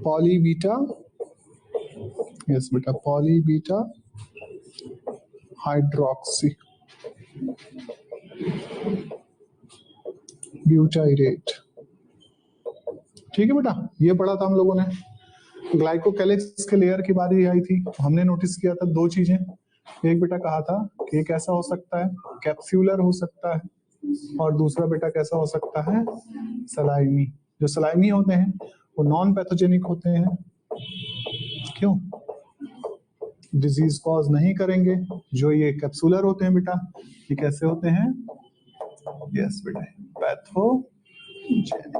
Poly beta, yes बेटा, poly beta hydroxy butyrate. ठीक है बेटा, ये पढ़ा था हम लोगों ने। ग्लाइकोकैलिक्स के लेयर की बारी आई थी, हमने नोटिस किया था दो चीजें। एक बेटा कहा था कि कैसा हो सकता है, कैप्सूलर हो सकता है, और दूसरा बेटा कैसा हो सकता है, सलाइमी। जो सलाइमी होते हैं वो नॉन पैथोजेनिक होते हैं। क्यों? डिजीज कॉज नहीं करेंगे। जो ये कैप्सूलर होते हैं बेटा, ये कैसे होते हैं, यस बेटा, पैथोजेनिक।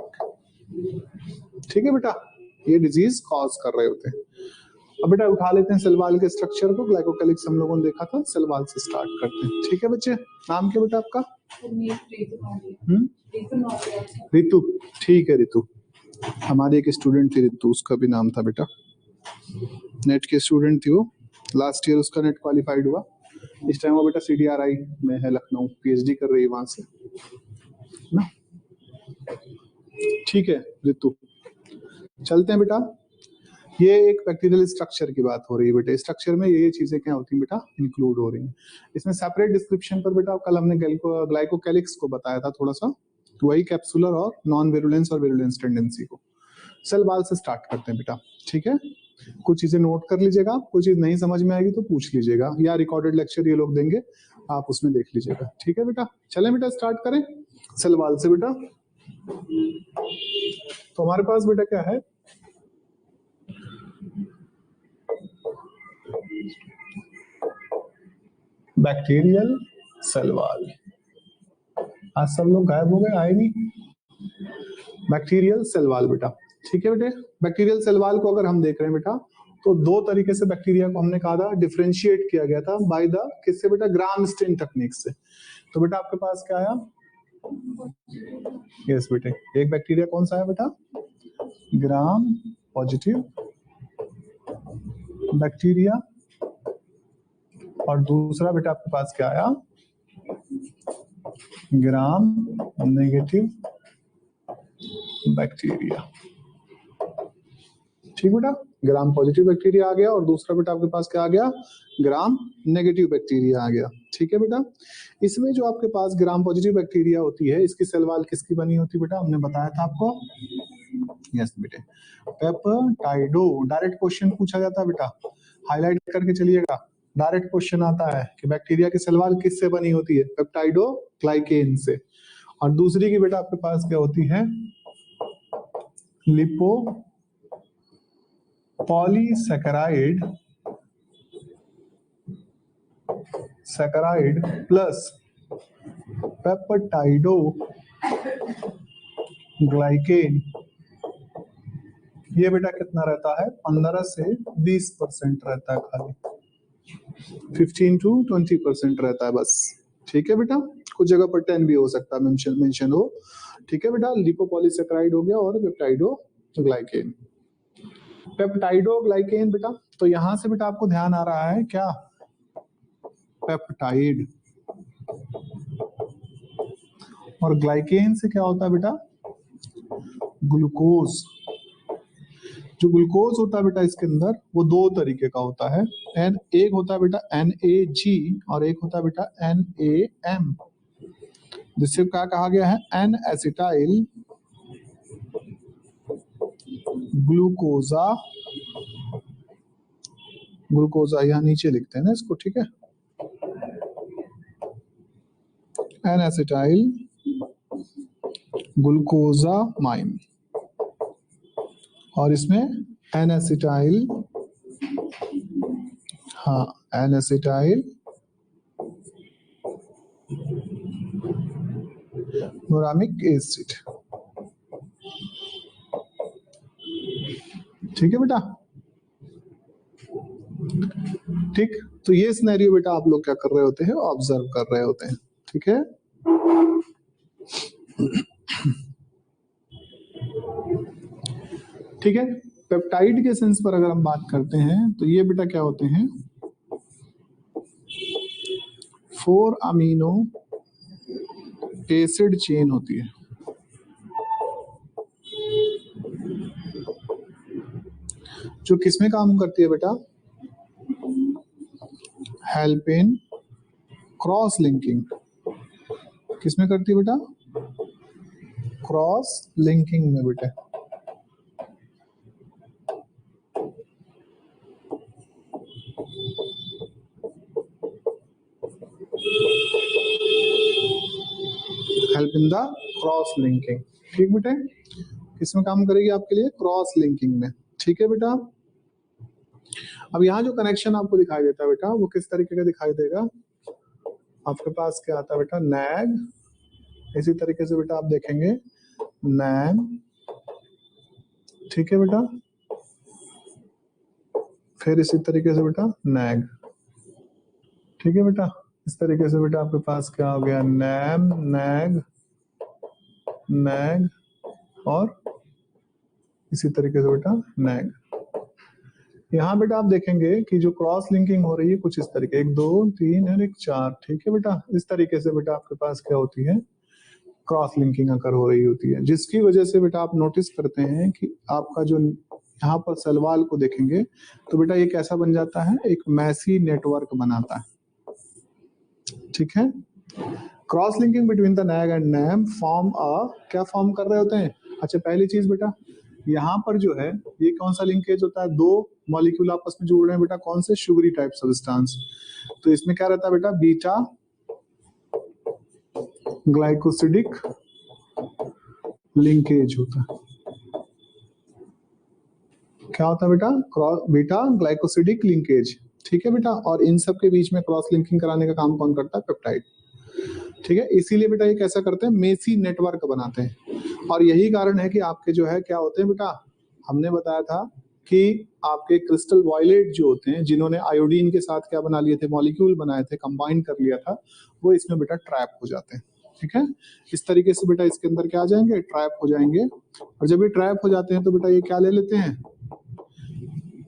ठीक है बेटा, ये डिजीज कॉज कर रहे होते हैं। अब बेटा उठा लेते हैं सेल वॉल के स्ट्रक्चर को। ग्लाइकोकैलिक्स हम लोगों ने देखा था, सेल वॉल से स्टार्ट करते हैं। ठीक है बच्चे, नाम क्या बेटा आपका? रितु। ठीक है रितु, हमारी एक स्टूडेंट थी रितु, उसका भी नाम था बेटा, नेट की स्टूडेंट थी वो। लास्ट ईयर उसका नेट क्वालिफाइड हुआ। इस टाइम वो बेटा CDRI में है लखनऊ, PhD कर रही है वहां से ना। ठीक है रितु, चलते हैं बेटा। ये एक बैक्टीरियल स्ट्रक्चर की बात हो रही है बेटा। स्ट्रक्चर में ये चीजें क्या होती हैं बेटा, इंक्लूड हो रही हैं। इसमें सेपरेट डिस्क्रिप्शन पर बेटा कल हमने ग्लाइकोकैलिक्स को बताया था थोड़ा सा, वही कैप्सूलर और नॉन वेरुलेंस और वेरुलेंस टेंडेंसी को। सेल वॉल से स्टार्ट करते हैं बेटा। ठीक है, कुछ चीजें नोट कर लीजिएगा, कुछ चीज नहीं समझ में आएगी तो पूछ लीजिएगा, या रिकॉर्डेड लेक्चर ये लोग देंगे, आप उसमें देख लीजिएगा। ठीक है बेटा, चलें बेटा स्टार्ट करें सेल वॉल से बेटा। तो हमारे पास बेटा क्या है, बैक्टीरियल सेल वॉल। आज सब लोग गायब हो गए, आए नहीं। बैक्टीरियल सेल वॉल बेटा। ठीक है बेटे, बैक्टीरियल सेल वॉल को अगर हम देख रहे हैं बेटा, तो दो तरीके से बैक्टीरिया को हमने कहा था डिफरेंशिएट किया गया था बाय द किससे बेटा, ग्राम स्टेन टेक्निक से। तो बेटा आपके पास क्या आया, यस बेटे, एक बैक्टीरिया कौन सा है बेटा, ग्राम पॉजिटिव बैक्टीरिया, और दूसरा बेटा आपके पास क्या आया, ग्राम नेगेटिव बैक्टीरिया। ठीक बेटा, ग्राम पॉजिटिव बैक्टीरिया आ गया, और दूसरा बेटा आपके पास क्या आ गया, ग्राम नेगेटिव बैक्टीरिया आ गया। ठीक है बेटा, इसमें जो आपके पास ग्राम पॉजिटिव बैक्टीरिया होती है, इसकी सेल वॉल किसकी बनी होती है बेटा, हमने बताया था आपको, यस बेटे, पेप्टाइडो। डायरेक्ट क्वेश्चन पूछा जाता है बेटा, हाईलाइट करके चलिएगा। डायरेक्ट क्वेश्चन आता है कि बैक्टीरिया की सेल वॉल किससे बनी होती है, पेप्टाइडो ग्लाइकेन से। और दूसरी की बेटा आपके पास क्या होती है, लिपो पॉलीसैकेराइड प्लस पेप्टाइडो ग्लाइकेन। ये बेटा कितना रहता है, 15 से 20% रहता है, खाली 15 to 20% रहता है बस। ठीक है बेटा, कुछ जगह पर 10 भी हो सकता है, मेंशन हो। ठीक है बेटा, लिपोपॉलीसैकेराइड हो गया और पेप्टाइडो ग्लाइकेन। पेप्टाइडो ग्लाइकेन बेटा, तो यहां से बेटा आपको ध्यान आ रहा है क्या, पेप्टाइड, और ग्लाइकेन से क्या होता है बेटा, ग्लूकोज। जो ग्लूकोज होता है बेटा इसके अंदर, वो दो तरीके का होता है। एक होता है बेटा NAG और एक होता है बेटा NAM, जिससे क्या कहा गया है, एन एसिटाइल ग्लूकोजा। ग्लूकोजा यहाँ नीचे लिखते हैं ना इसको, ठीक है, एन एसिटाइल ग्लूकोजामाइन, और इसमें एन एसिटाइल, हाँ एन एसिटाइल नोरामिक एसिड। ठीक है बेटा, ठीक। तो ये सिनेरियो बेटा आप लोग क्या कर रहे होते हैं, ऑब्जर्व कर रहे होते हैं। ठीक है, ठीक है। पेप्टाइड के सेंस पर अगर हम बात करते हैं तो ये बेटा क्या होते हैं, 4 अमीनो एसिड चेन होती है। जो किसमें काम करती है बेटा, हेल्प इन क्रॉस लिंकिंग। किसमें करती है बेटा, क्रॉस लिंकिंग में बेटा। Help in the cross linking, ठीक बेटे, किसमें काम करेगी आपके लिए, क्रॉस लिंकिंग में, ठीक है बेटा। अब यहाँ जो कनेक्शन आपको दिखाई देता है बेटा वो किस तरीके का दिखाई देगा, आपके पास क्या आता है बेटा, नैग, इसी तरीके से बेटा आप देखेंगे नैम, ठीक है बेटा, फिर इसी तरीके से बेटा नैग, ठीक है बेटा। इस तरीके से बेटा आपके पास क्या हो गया, नैम, नैग, नैग और इसी तरीके से बेटा नैग। यहाँ बेटा आप देखेंगे कि जो क्रॉस लिंकिंग हो रही है कुछ इस तरीके, 1 2 3 और 1 4, ठीक है बेटा। इस तरीके से बेटा आपके पास क्या होती है, क्रॉस लिंकिंग अकर हो रही होती है, जिसकी वजह से बेटा आप नोटिस करते हैं कि आपका जो यहाँ पर सलवाल को देखेंगे तो बेटा ये कैसा बन जाता है, एक मैसी नेटवर्क बनाता है, ठीक है। Cross linking between the NAG and NAM form क्या फॉर्म कर रहे होते हैं, अच्छा पहली चीज बेटा यहाँ पर जो है ये कौन सा लिंकेज होता है, 2 मॉलिक्यूल आपस में जुड़ रहे हैं बेटा, कौन से, शुगरी टाइप सब्सटेंस, तो इसमें क्या रहता है बेटा, बीटा ग्लाइकोसिडिक लिंकेज होता है, क्या होता है बेटा, क्रॉस बीटा ग्लाइकोसिडिक लिंकेज, ठीक है बेटा। और इन सब के बीच में क्रॉस लिंकिंग कराने का काम कौन करता है, पेप्टाइड, ठीक है। इसीलिए बेटा ये कैसा करते हैं, मेसी नेटवर्क बनाते हैं, और यही कारण है कि आपके जो है क्या होते हैं बेटा, हमने बताया था कि आपके क्रिस्टल वॉयलेट जो होते हैं, जिन्होंने आयोडीन के साथ क्या बना लिए थे, मॉलिक्यूल बनाए थे, कंबाइन कर लिया था, वो इसमें बेटा ट्रैप हो जाते हैं, ठीक है। इस तरीके से बेटा इसके अंदर क्या आ जाएंगे, ट्रैप हो जाएंगे, और जब ये ट्रैप हो जाते हैं तो बेटा ये क्या ले लेते हैं,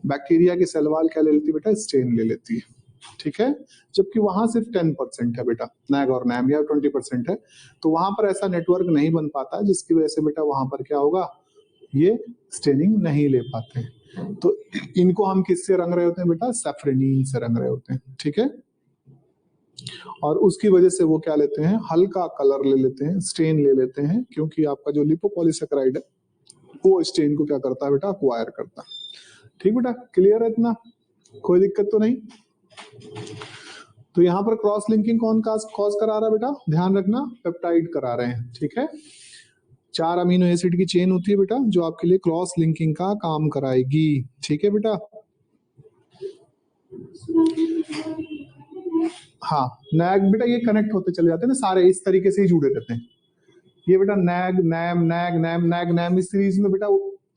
बैक्टीरिया की सेल वॉल क्या ले लेती है बेटा, स्टेन ले लेती है, ठीक है। जबकि वहां सिर्फ 10% है बेटा, नैग और नैम, या 20% है, तो वहां पर ऐसा नेटवर्क नहीं बन पाता, जिसकी वजह से बेटा वहां पर क्या होगा, ये स्टेनिंग नहीं ले पाते हैं। तो इनको हम किससे रंग रहे होते हैं बेटा, सैफ्रेनिन से रंग रहे होते हैं, ठीक है। और उसकी वजह से वो क्या लेते हैं, हल्का कलर ले लेते हैं, स्टेन ले लेते हैं, क्योंकि आपका जो लिपोपॉलीसेकेराइड है वो स्टेन को क्या करता है बेटा, अक्वायर करता है, ठीक बेटा, क्लियर है इतना, कोई दिक्कत तो नहीं। तो यहाँ पर क्रॉस लिंकिंग कौन कॉज करा रहा है बेटा, ध्यान रखना, पेप्टाइड करा रहे हैं, ठीक है। 4 अमीनो एसिड की चेन होती है बेटा जो आपके लिए क्रॉस लिंकिंग का काम कराएगी, ठीक है बेटा। हाँ, नैग बेटा ये कनेक्ट होते चले जाते हैं ना, सारे इस तरीके से ही जुड़े रहते हैं, ये बेटा NAG NAM NAG NAM NAG NAM, इस सीरीज में बेटा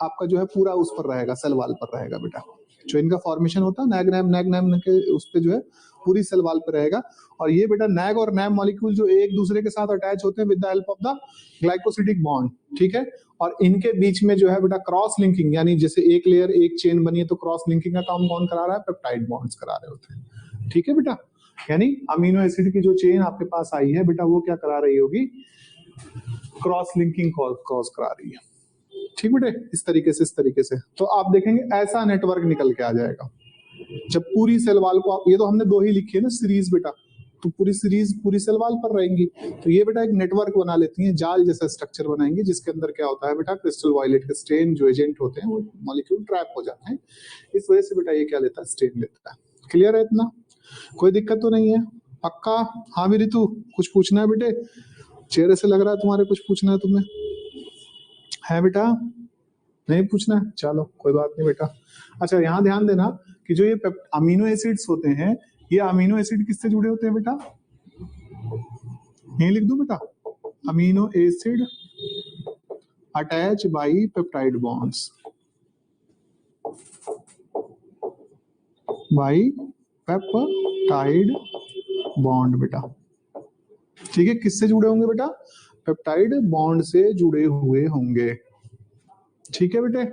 आपका जो है पूरा उस पर रहेगा, सेल वाल पर रहेगा बेटा, जो इनका फॉर्मेशन होता है नैग नैम के उस पे जो है पूरी सेल वाल पर रहेगा। और ये बेटा नैग और नैम मॉलिक्यूल जो एक दूसरे के साथ अटैच होते हैं with the help of the glycosidic bond, ठीक है। और इनके बीच में जो है बेटा क्रॉस लिंकिंग, यानी जैसे एक लेयर एक चेन बनी है तो क्रॉस लिंकिंग का काम कौन करा रहा है, पेप्टाइड बॉन्ड्स करा रहे होते हैं, ठीक है बेटा। यानी अमीनो एसिड की जो चेन आपके पास आई है बेटा वो क्या करा रही होगी, क्रॉस लिंकिंग कॉज करा रही है, ठीक बेटे। इस तरीके से तो आप देखेंगे ऐसा नेटवर्क निकल के आ जाएगा जब पूरी सेल वाल को आप, ये तो हमने 2 ही लिखी है ना सीरीज बेटा, तो पूरी सीरीज पूरी सेल वाल पर रहेंगी, तो ये बेटा एक नेटवर्क बना लेती है, जाल जैसा स्ट्रक्चर बनाएंगे, जिसके अंदर क्या होता है बेटा, क्रिस्टल वायलेट के स्टेन जो एजेंट होते हैं वो मॉलिक्यूल ट्रैप हो जाते हैं, इस वजह से बेटा ये क्या लेता है, स्टेन लेता है, क्लियर है इतना, कोई दिक्कत तो नहीं है, पक्का। हाँ भी ऋतु कुछ पूछना है बेटे, चेहरे से लग रहा है तुम्हारे कुछ पूछना है तुम्हें, है बेटा, नहीं पूछना है, चलो कोई बात नहीं बेटा। अच्छा यहाँ ध्यान देना कि जो ये अमीनो एसिड्स होते हैं, ये अमीनो एसिड किससे जुड़े होते हैं बेटा, यही लिख दूं बेटा, amino acid attach by peptide bonds, by peptide bond बेटा, ठीक है। किससे जुड़े होंगे बेटा, पेप्टाइड बॉन्ड से जुड़े हुए होंगे, ठीक है बेटे।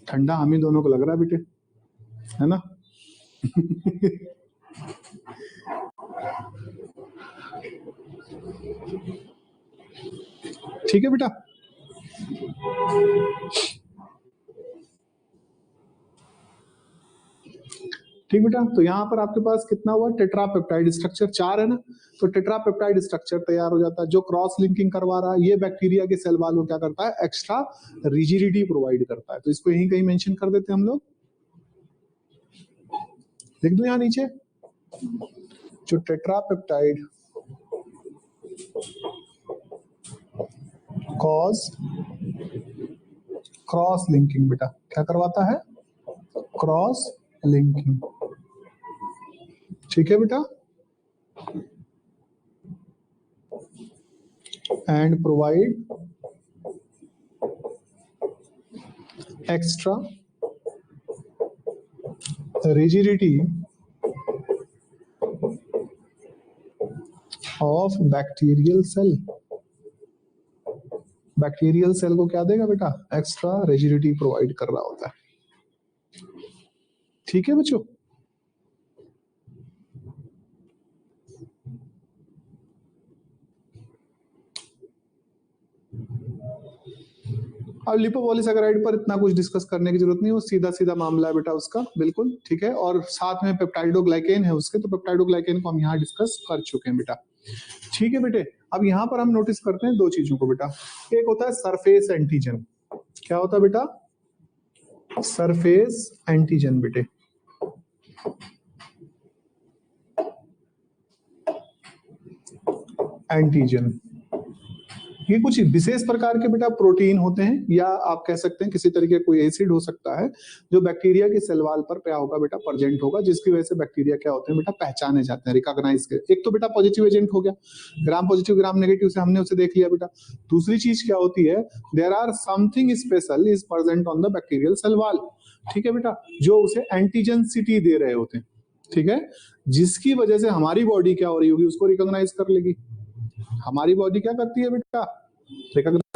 ठंडा हम ही दोनों को लग रहा है बेटे, है ना ठीक है बेटा। ठीक बेटा, तो यहाँ पर आपके पास कितना हुआ, टेट्रापेप्टाइड स्ट्रक्चर 4 है ना, तो टेट्रापेप्टाइड स्ट्रक्चर तैयार हो जाता है। जो क्रॉस लिंकिंग करवा रहा है ये बैक्टीरिया के सेल वॉल को क्या करता है, एक्स्ट्रा रिजिडिटी प्रोवाइड करता है। तो इसको यहीं कहीं मेंशन कर देते हैं हम लोग, लिख दो यहाँ नीचे, जो टेट्रापेप्टाइड कॉज क्रॉस लिंकिंग, बेटा क्या करवाता है, क्रॉस लिंकिंग। ठीक है बेटा, and provide extra rigidity of bacterial cell। Bacterial cell को क्या देगा बेटा, एक्स्ट्रा रिजिडिटी प्रोवाइड कर रहा होता है। ठीक है बच्चों, अब लिपोपॉलीसैकेराइड पर इतना कुछ डिस्कस करने की जरूरत नहीं, वो सीधा सीधा मामला है बेटा उसका, बिल्कुल ठीक है। और साथ में पेप्टाइडोग्लाइकेन है उसके, तो पेप्टाइडोग्लाइकेन को हम यहाँ डिस्कस कर चुके हैं बेटा। ठीक है बेटे, अब यहाँ पर हम नोटिस करते हैं दो चीजों को बेटा, एक होता है सरफेस एंटीजन। क्या होता है बेटा, सरफेस एंटीजन बेटे। एंटीजन ये कुछ विशेष प्रकार के बेटा प्रोटीन होते हैं, या आप कह सकते हैं किसी तरीके कोई एसिड हो सकता है जो बैक्टीरिया के सेल वॉल पर क्या होगा बेटा, प्रेजेंट होगा, जिसकी वजह से बैक्टीरिया क्या होते हैं बेटा, पहचाने जाते हैं, रिकॉग्नाइज के। एक तो बेटा पॉजिटिव एजेंट हो गया, ग्राम पॉजिटिव ग्राम नेगेटिव से हमने उसे देख लिया बेटा। दूसरी चीज क्या होती है, there are something special is present on the bacterial cell wall. ठीक है बेटा, जो उसे एंटीजेंसिटी दे रहे होते हैं, ठीक है, जिसकी वजह से हमारी बॉडी क्या हो रही होगी, उसको रिकॉग्नाइज कर लेगी। हमारी बॉडी क्या करती है बेटा,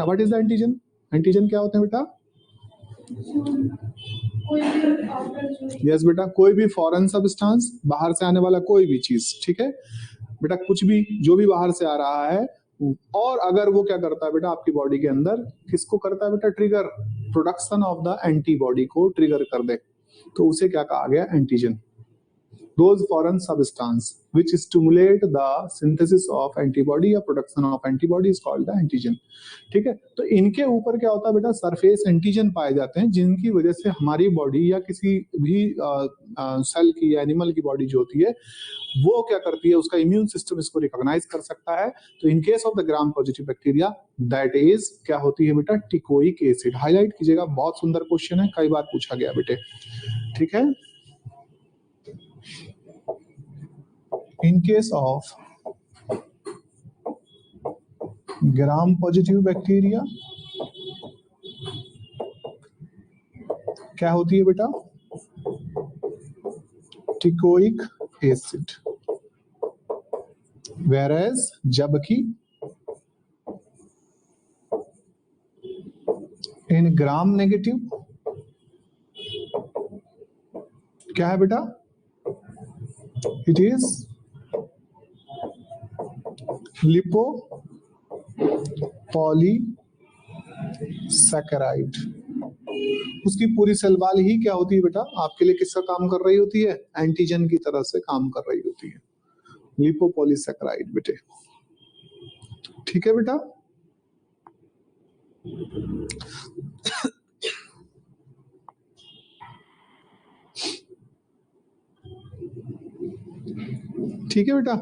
what is the antigen, antigen क्या होते हैं बेटा, यस बेटा, कोई भी फॉरेन सब्सटेंस, बाहर से आने वाला कोई भी चीज, ठीक है बेटा, कुछ भी जो भी बाहर से आ रहा है, और अगर वो क्या करता है बेटा, आपकी बॉडी के अंदर किसको करता है बेटा, trigger, production of the antibody को ट्रिगर कर दे, तो उसे क्या कहा गया, antigen. those foreign substance which stimulate the synthesis of antibody या production of antibody is called the antigen। ठीक है, तो इनके ऊपर क्या होता है बेटा, सरफेस एंटीजन पाए जाते हैं, जिनकी वजह से हमारी बॉडी या किसी भी सेल की या एनिमल की बॉडी जो होती है वो क्या करती है, उसका इम्यून सिस्टम इसको रिकॉग्नाइज कर सकता है। तो इन case of the gram positive bacteria that is क्या होती है बेटा, टिकोइक एसिड। हाईलाइट कीजिएगा, बहुत सुंदर क्वेश्चन है, कई बार पूछा गया बेटे। ठीक है, in case of gram positive bacteria क्या होती है बेटा, टिकोइक एसिड। whereas जबकि इन ग्राम नेगेटिव क्या है बेटा, इट इज लिपो पॉलीसैकेराइड। उसकी पूरी सेल वॉल ही क्या होती है बेटा, आपके लिए किसका काम कर रही होती है, एंटीजन की तरह से काम कर रही होती है, लिपोपॉलीसैकेराइड बेटे। ठीक है बेटा, ठीक है बेटा,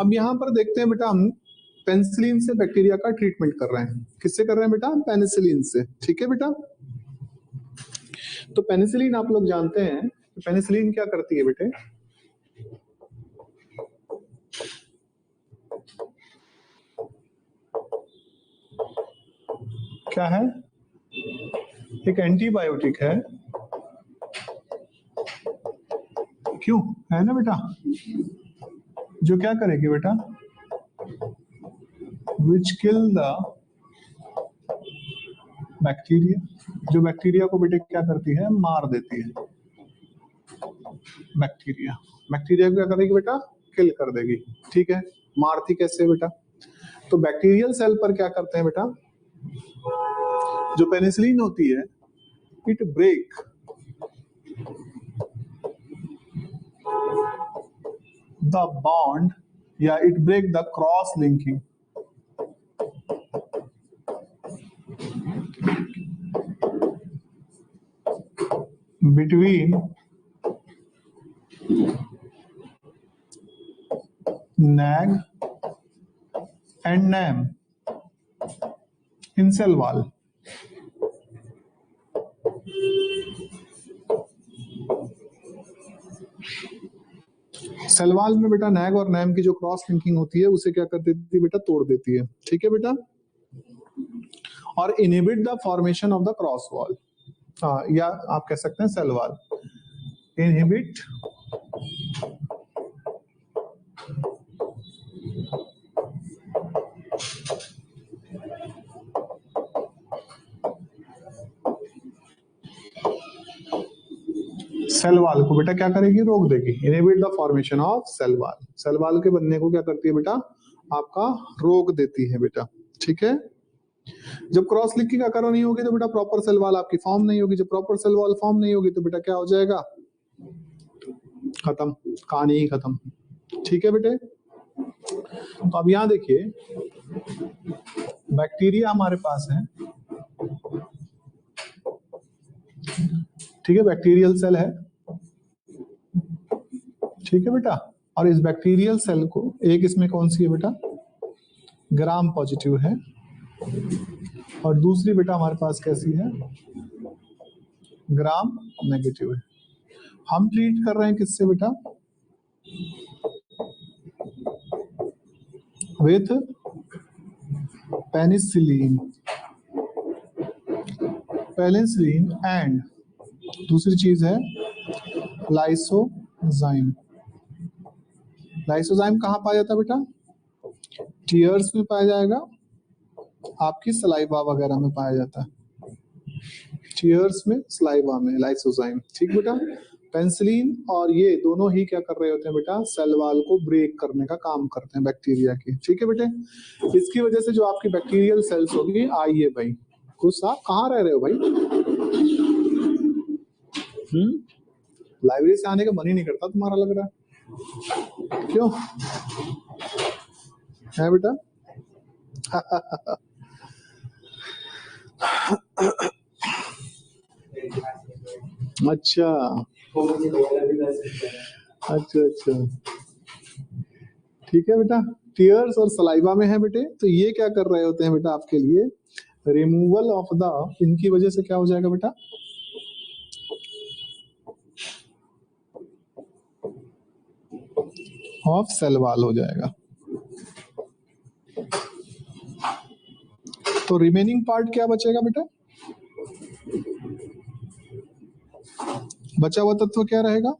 अब यहां पर देखते हैं बेटा, हम पेनिसिलिन से बैक्टीरिया का ट्रीटमेंट कर रहे हैं। किससे कर रहे हैं बेटा, पेनिसिलिन से। ठीक है बेटा, तो पेनिसिलिन आप लोग जानते हैं, पेनिसिलिन क्या करती है बेटे, क्या है, एक एंटीबायोटिक है, क्यों है ना बेटा, जो क्या करेगी बेटा, विच किल द बैक्टीरिया, जो बैक्टीरिया को बेटे क्या करती है, मार देती है। बैक्टीरिया, बैक्टीरिया को क्या करेगी बेटा, किल कर देगी। ठीक है, मारती कैसे बेटा, तो बैक्टीरियल सेल पर क्या करते हैं बेटा, जो पेनिसिलिन होती है, इट ब्रेक द बॉन्ड या it break the cross linking between nag and NAM in cell wall. Cell wall में बेटा नैग और नैम की जो क्रॉस लिंकिंग होती है उसे क्या कर देती है बेटा, तोड़ देती है। ठीक है बेटा, और inhibit the formation of the cross wall, या आप कह सकते हैं cell wall, inhibit cell wall को बेटा क्या करेगी, रोक देगी। Inhibit the formation of cell wall, cell wall के बनने को क्या करती है बेटा, आपका रोक देती है बेटा। ठीक है, जब क्रॉस लिंकिंग अगर नहीं होगी तो बेटा प्रॉपर सेल वॉल आपकी फॉर्म नहीं होगी। जब प्रॉपर सेल वॉल फॉर्म नहीं होगी तो बेटा क्या हो जाएगा, खत्म, कहानी ही खत्म। ठीक है बेटे, तो अब यहां देखिए, बैक्टीरिया हमारे पास है। ठीक है, बैक्टीरियल सेल है। ठीक है बेटा, और इस बैक्टीरियल सेल को एक इसमें कौन सी है बेटा, ग्राम पॉजिटिव है, और दूसरी बेटा हमारे पास कैसी है, ग्राम नेगेटिव है। हम ट्रीट कर रहे हैं किससे बेटा, विथ पेनिसिलिन, पेनिसिलिन एंड दूसरी चीज है लाइसोजाइम। लाइसोजाइम कहाँ पाया जाता है बेटा, टीयर्स में पाया जाएगा, आपकी सलाइवा वगैरह में पाया जाता है, टीयर्स में, सलाइवा में लाइसोजाइम। ठीक बेटा, पेनिसिलिन और ये दोनों ही क्या कर रहे होते हैं बेटा, सेल वॉल को ब्रेक करने का काम करते हैं बैक्टीरिया की। ठीक है बेटे, इसकी वजह से जो आपकी बैक्टीरियल सेल्स होगी, आइए भाई खुद साहब कहाँ रह रहे हो भाई, लाइब्रेरी से आने का मन ही नहीं करता तुम्हारा, लग रहा है, क्यों है बेटा? अच्छा अच्छा अच्छा, ठीक है बेटा, टीयर्स और सलाइवा में है बेटे, तो ये क्या कर रहे होते हैं बेटा आपके लिए, रिमूवल ऑफ द, इनकी वजह से क्या हो जाएगा बेटा, ऑफ सेल वॉल हो जाएगा। तो रिमेनिंग पार्ट क्या बचेगा बेटा, बचा हुआ तत्व क्या रहेगा,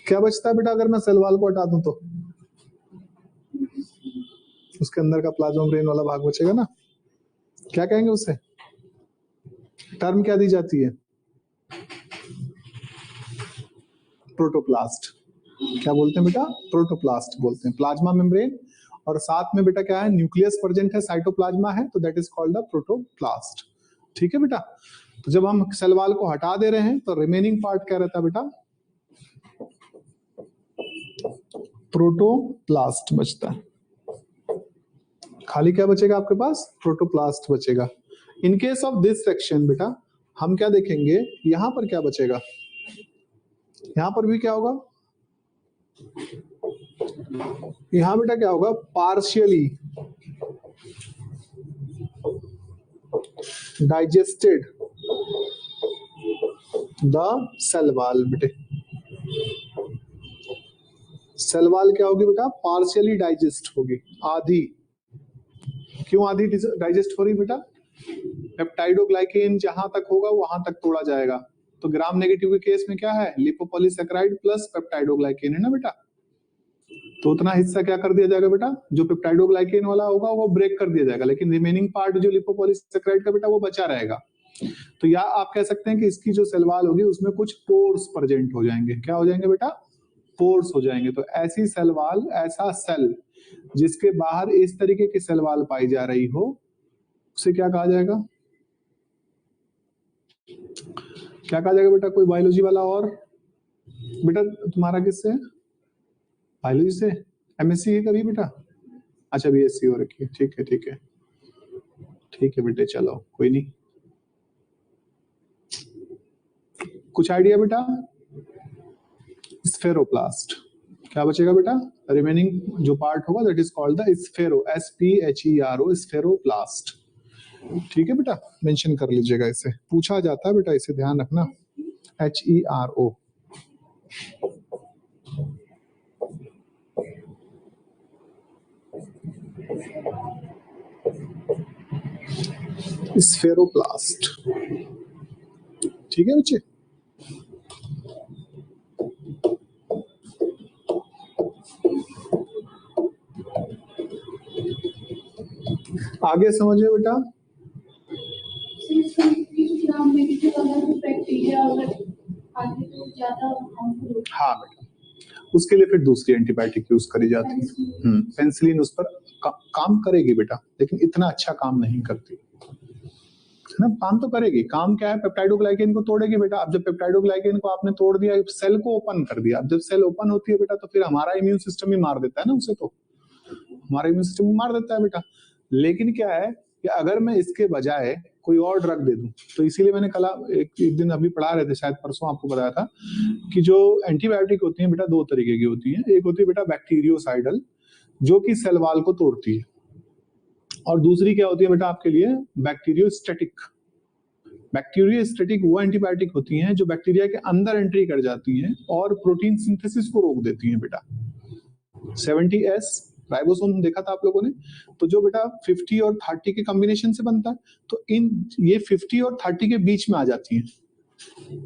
क्या बचता है बेटा अगर मैं सेल वॉल को हटा दूं तो, उसके अंदर का प्लाज्मा ब्रेन वाला भाग बचेगा ना, क्या कहेंगे उसे, टर्म क्या दी जाती है, प्रोटोप्लास्ट। क्या बोलते हैं बेटा, प्रोटोप्लास्ट बोलते हैं, प्लाज्मा मेम्ब्रेन, और साथ में बेटा क्या है, न्यूक्लियस प्रेजेंट है, साइटोप्लाज्मा है, तो that is called the protoplast. ठीक है बेटा, तो जब हम सेल वॉल को हटा दे रहे हैं तो रिमेनिंग पार्ट क्या रहता है बेटा, प्रोटोप्लास्ट बचता है। खाली क्या बचेगा आपके पास, प्रोटोप्लास्ट बचेगा। इन केस ऑफ दिस सेक्शन बेटा हम क्या देखेंगे, यहां पर क्या बचेगा, यहां पर भी क्या होगा, यहां बेटा क्या होगा, partially digested the cell wall. बेटे सेल वॉल क्या होगी बेटा, पार्शियली डाइजेस्ट होगी, आधी। क्यों आधी डाइजेस्ट हो रही बेटा, पेप्टाइडोग्लाइकेन जहां तक होगा वहां तक तोड़ा जाएगा। तो ग्राम नेगेटिव के केस में क्या है, लिपोपॉलीसैकेराइड प्लस पेप्टाइडोग्लाइकेन है ना बेटा। तो उतना हिस्सा क्या कर दिया जाएगा बेटा, जो पेप्टाइडोग्लाइकेन वाला होगा वो ब्रेक कर दिया जाएगा, लेकिन रिमेनिंग पार्ट जो लिपोपॉलीसेकेराइड का बेटा वो बचा रहेगा। तो या आप कह सकते हैं कि इसकी जो सेल वॉल होगी उसमें कुछ पोर्स प्रेजेंट हो जाएंगे। क्या हो जाएंगे बेटा, पोर्स हो जाएंगे। तो ऐसी सेल वॉल, ऐसा सेल जिसके बाहर इस तरीके की सेल वॉल पाई जा रही हो, उसे क्या कहा जाएगा, क्या कहा जाएगा बेटा? कोई बायोलॉजी वाला और बेटा तुम्हारा किससे, बायोलॉजी से? एमएससी है कभी बेटा? अच्छा बीएससी हो रखी है, ठीक है ठीक है ठीक है बेटे, चलो कोई नहीं। कुछ आइडिया बेटा? स्फेरोप्लास्ट। क्या बचेगा बेटा? रिमेनिंग जो पार्ट होगा that is called the sphero, SPHERO, spheroplast. ठीक है बेटा, मेंशन कर लीजिएगा, इसे पूछा जाता है बेटा, इसे ध्यान रखना, HERO। स्फेरोप्लास्ट। ठीक है बच्चे, आगे समझिए बेटा। हाँ बेटा, उसके लिए फिर दूसरी एंटीबायोटिक यूज करी जाती है। पेनिसिलिन उस पर काम करेगी बेटा, लेकिन इतना अच्छा काम नहीं करती है ना। काम तो करेगी, काम क्या है, पेप्टाइडोग्लाइकेन को तोड़ेगी बेटा। अब जब पेप्टाइडोग्लाइकेन को आपने तोड़ दिया, सेल को ओपन कर दिया, अब जब सेल ओपन होती है बेटा तो फिर हमारा इम्यून सिस्टम ही मार देता है ना उसे, तो हमारा इम्यून सिस्टम मार देता है बेटा। लेकिन क्या है कि अगर मैं इसके बजाय कोई और ड्रग दे दूं, तो इसीलिए मैंने कल एक दिन अभी पढ़ा रहे थे, शायद परसों आपको बताया था कि जो एंटीबायोटिक होती है बेटा दो तरीके की होती है। एक होती है बेटा बैक्टीरियोसाइडल, जो कि सेल वॉल को तोड़ती है, और दूसरी क्या होती है बेटा आपके लिए, बैक्टीरियोस्टैटिक। बैक्टीरियोस्टैटिक वो एंटीबायोटिक होती हैं जो बैक्टीरिया के अंदर एंट्री कर जाती हैं और प्रोटीन सिंथेसिस को रोक देती हैं बेटा। 70S राइबोसोम देखा था आप लोगों ने, तो जो बेटा 50 और 30 के कॉम्बिनेशन से बनता है, तो इन ये 50 और 30 के बीच में आ जाती है।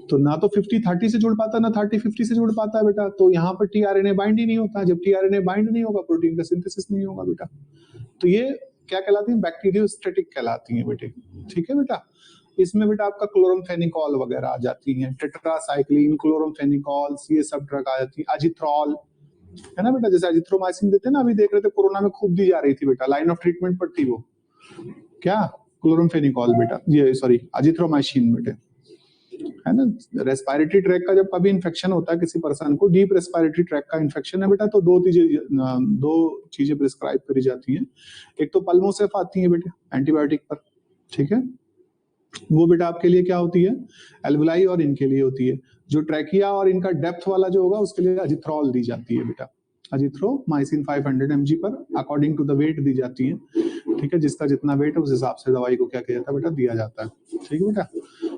तो ना तो 50 30 से जुड़ पाता, ना 30 50 से जुड़ पाता है बेटा। तो यहाँ पर टीआरएनए बाइंड ही नहीं होता। जब टीआरएनए बाइंड नहीं होगा, प्रोटीन का सिंथेसिस नहीं होगा बेटा। तो ये क्या कहलाती है, बैक्टीरियोस्टैटिक कहलाती है बेटे। ठीक है बेटा, इसमें बेटा आपका क्लोरमफेनिकॉल वगैरह आ जाती है, टेट्रासाइक्लिन, क्लोरमफेनिकॉल, ये सब ड्रग आ जाती है। अजिथ्रॉल है ना बेटा, जैसे अजिथ्रोमाइसिन देते हैं ना, अभी देख रहे थे कोरोना में खूब दी जा रही थी बेटा, लाइन ऑफ ट्रीटमेंट पर थी वो, क्या क्लोरमफेनिकॉल बेटा, ये सॉरी अजिथ्रोमाइसिन बेटे, है ना। रेस्पिरेटरी ट्रैक का जब कभी इन्फेक्शन होता है किसी पर्सन को, डीप रेस्पिरेटरी ट्रैक का इन्फेक्शन है बेटा, तो दो चीजें प्रिस्क्राइब करी जाती हैं। एक तो पल्मोसेफ आती है बेटा एंटीबायोटिक पर, ठीक है, वो बेटा आपके लिए क्या होती है, एल्वुलाई, और इनके लिए होती है जो ट्रैकिया और इनका डेप्थ वाला जो होगा उसके लिए अजिथ्रॉल दी जाती है बेटा। अजिथ्रोमाइसिन 500 mg पर अकॉर्डिंग टू द वेट दी जाती है। ठीक है, जिसका जितना वेट है उस हिसाब से दवाई को क्या किया जाता है बेटा, दिया जाता है। ठीक है बेटा,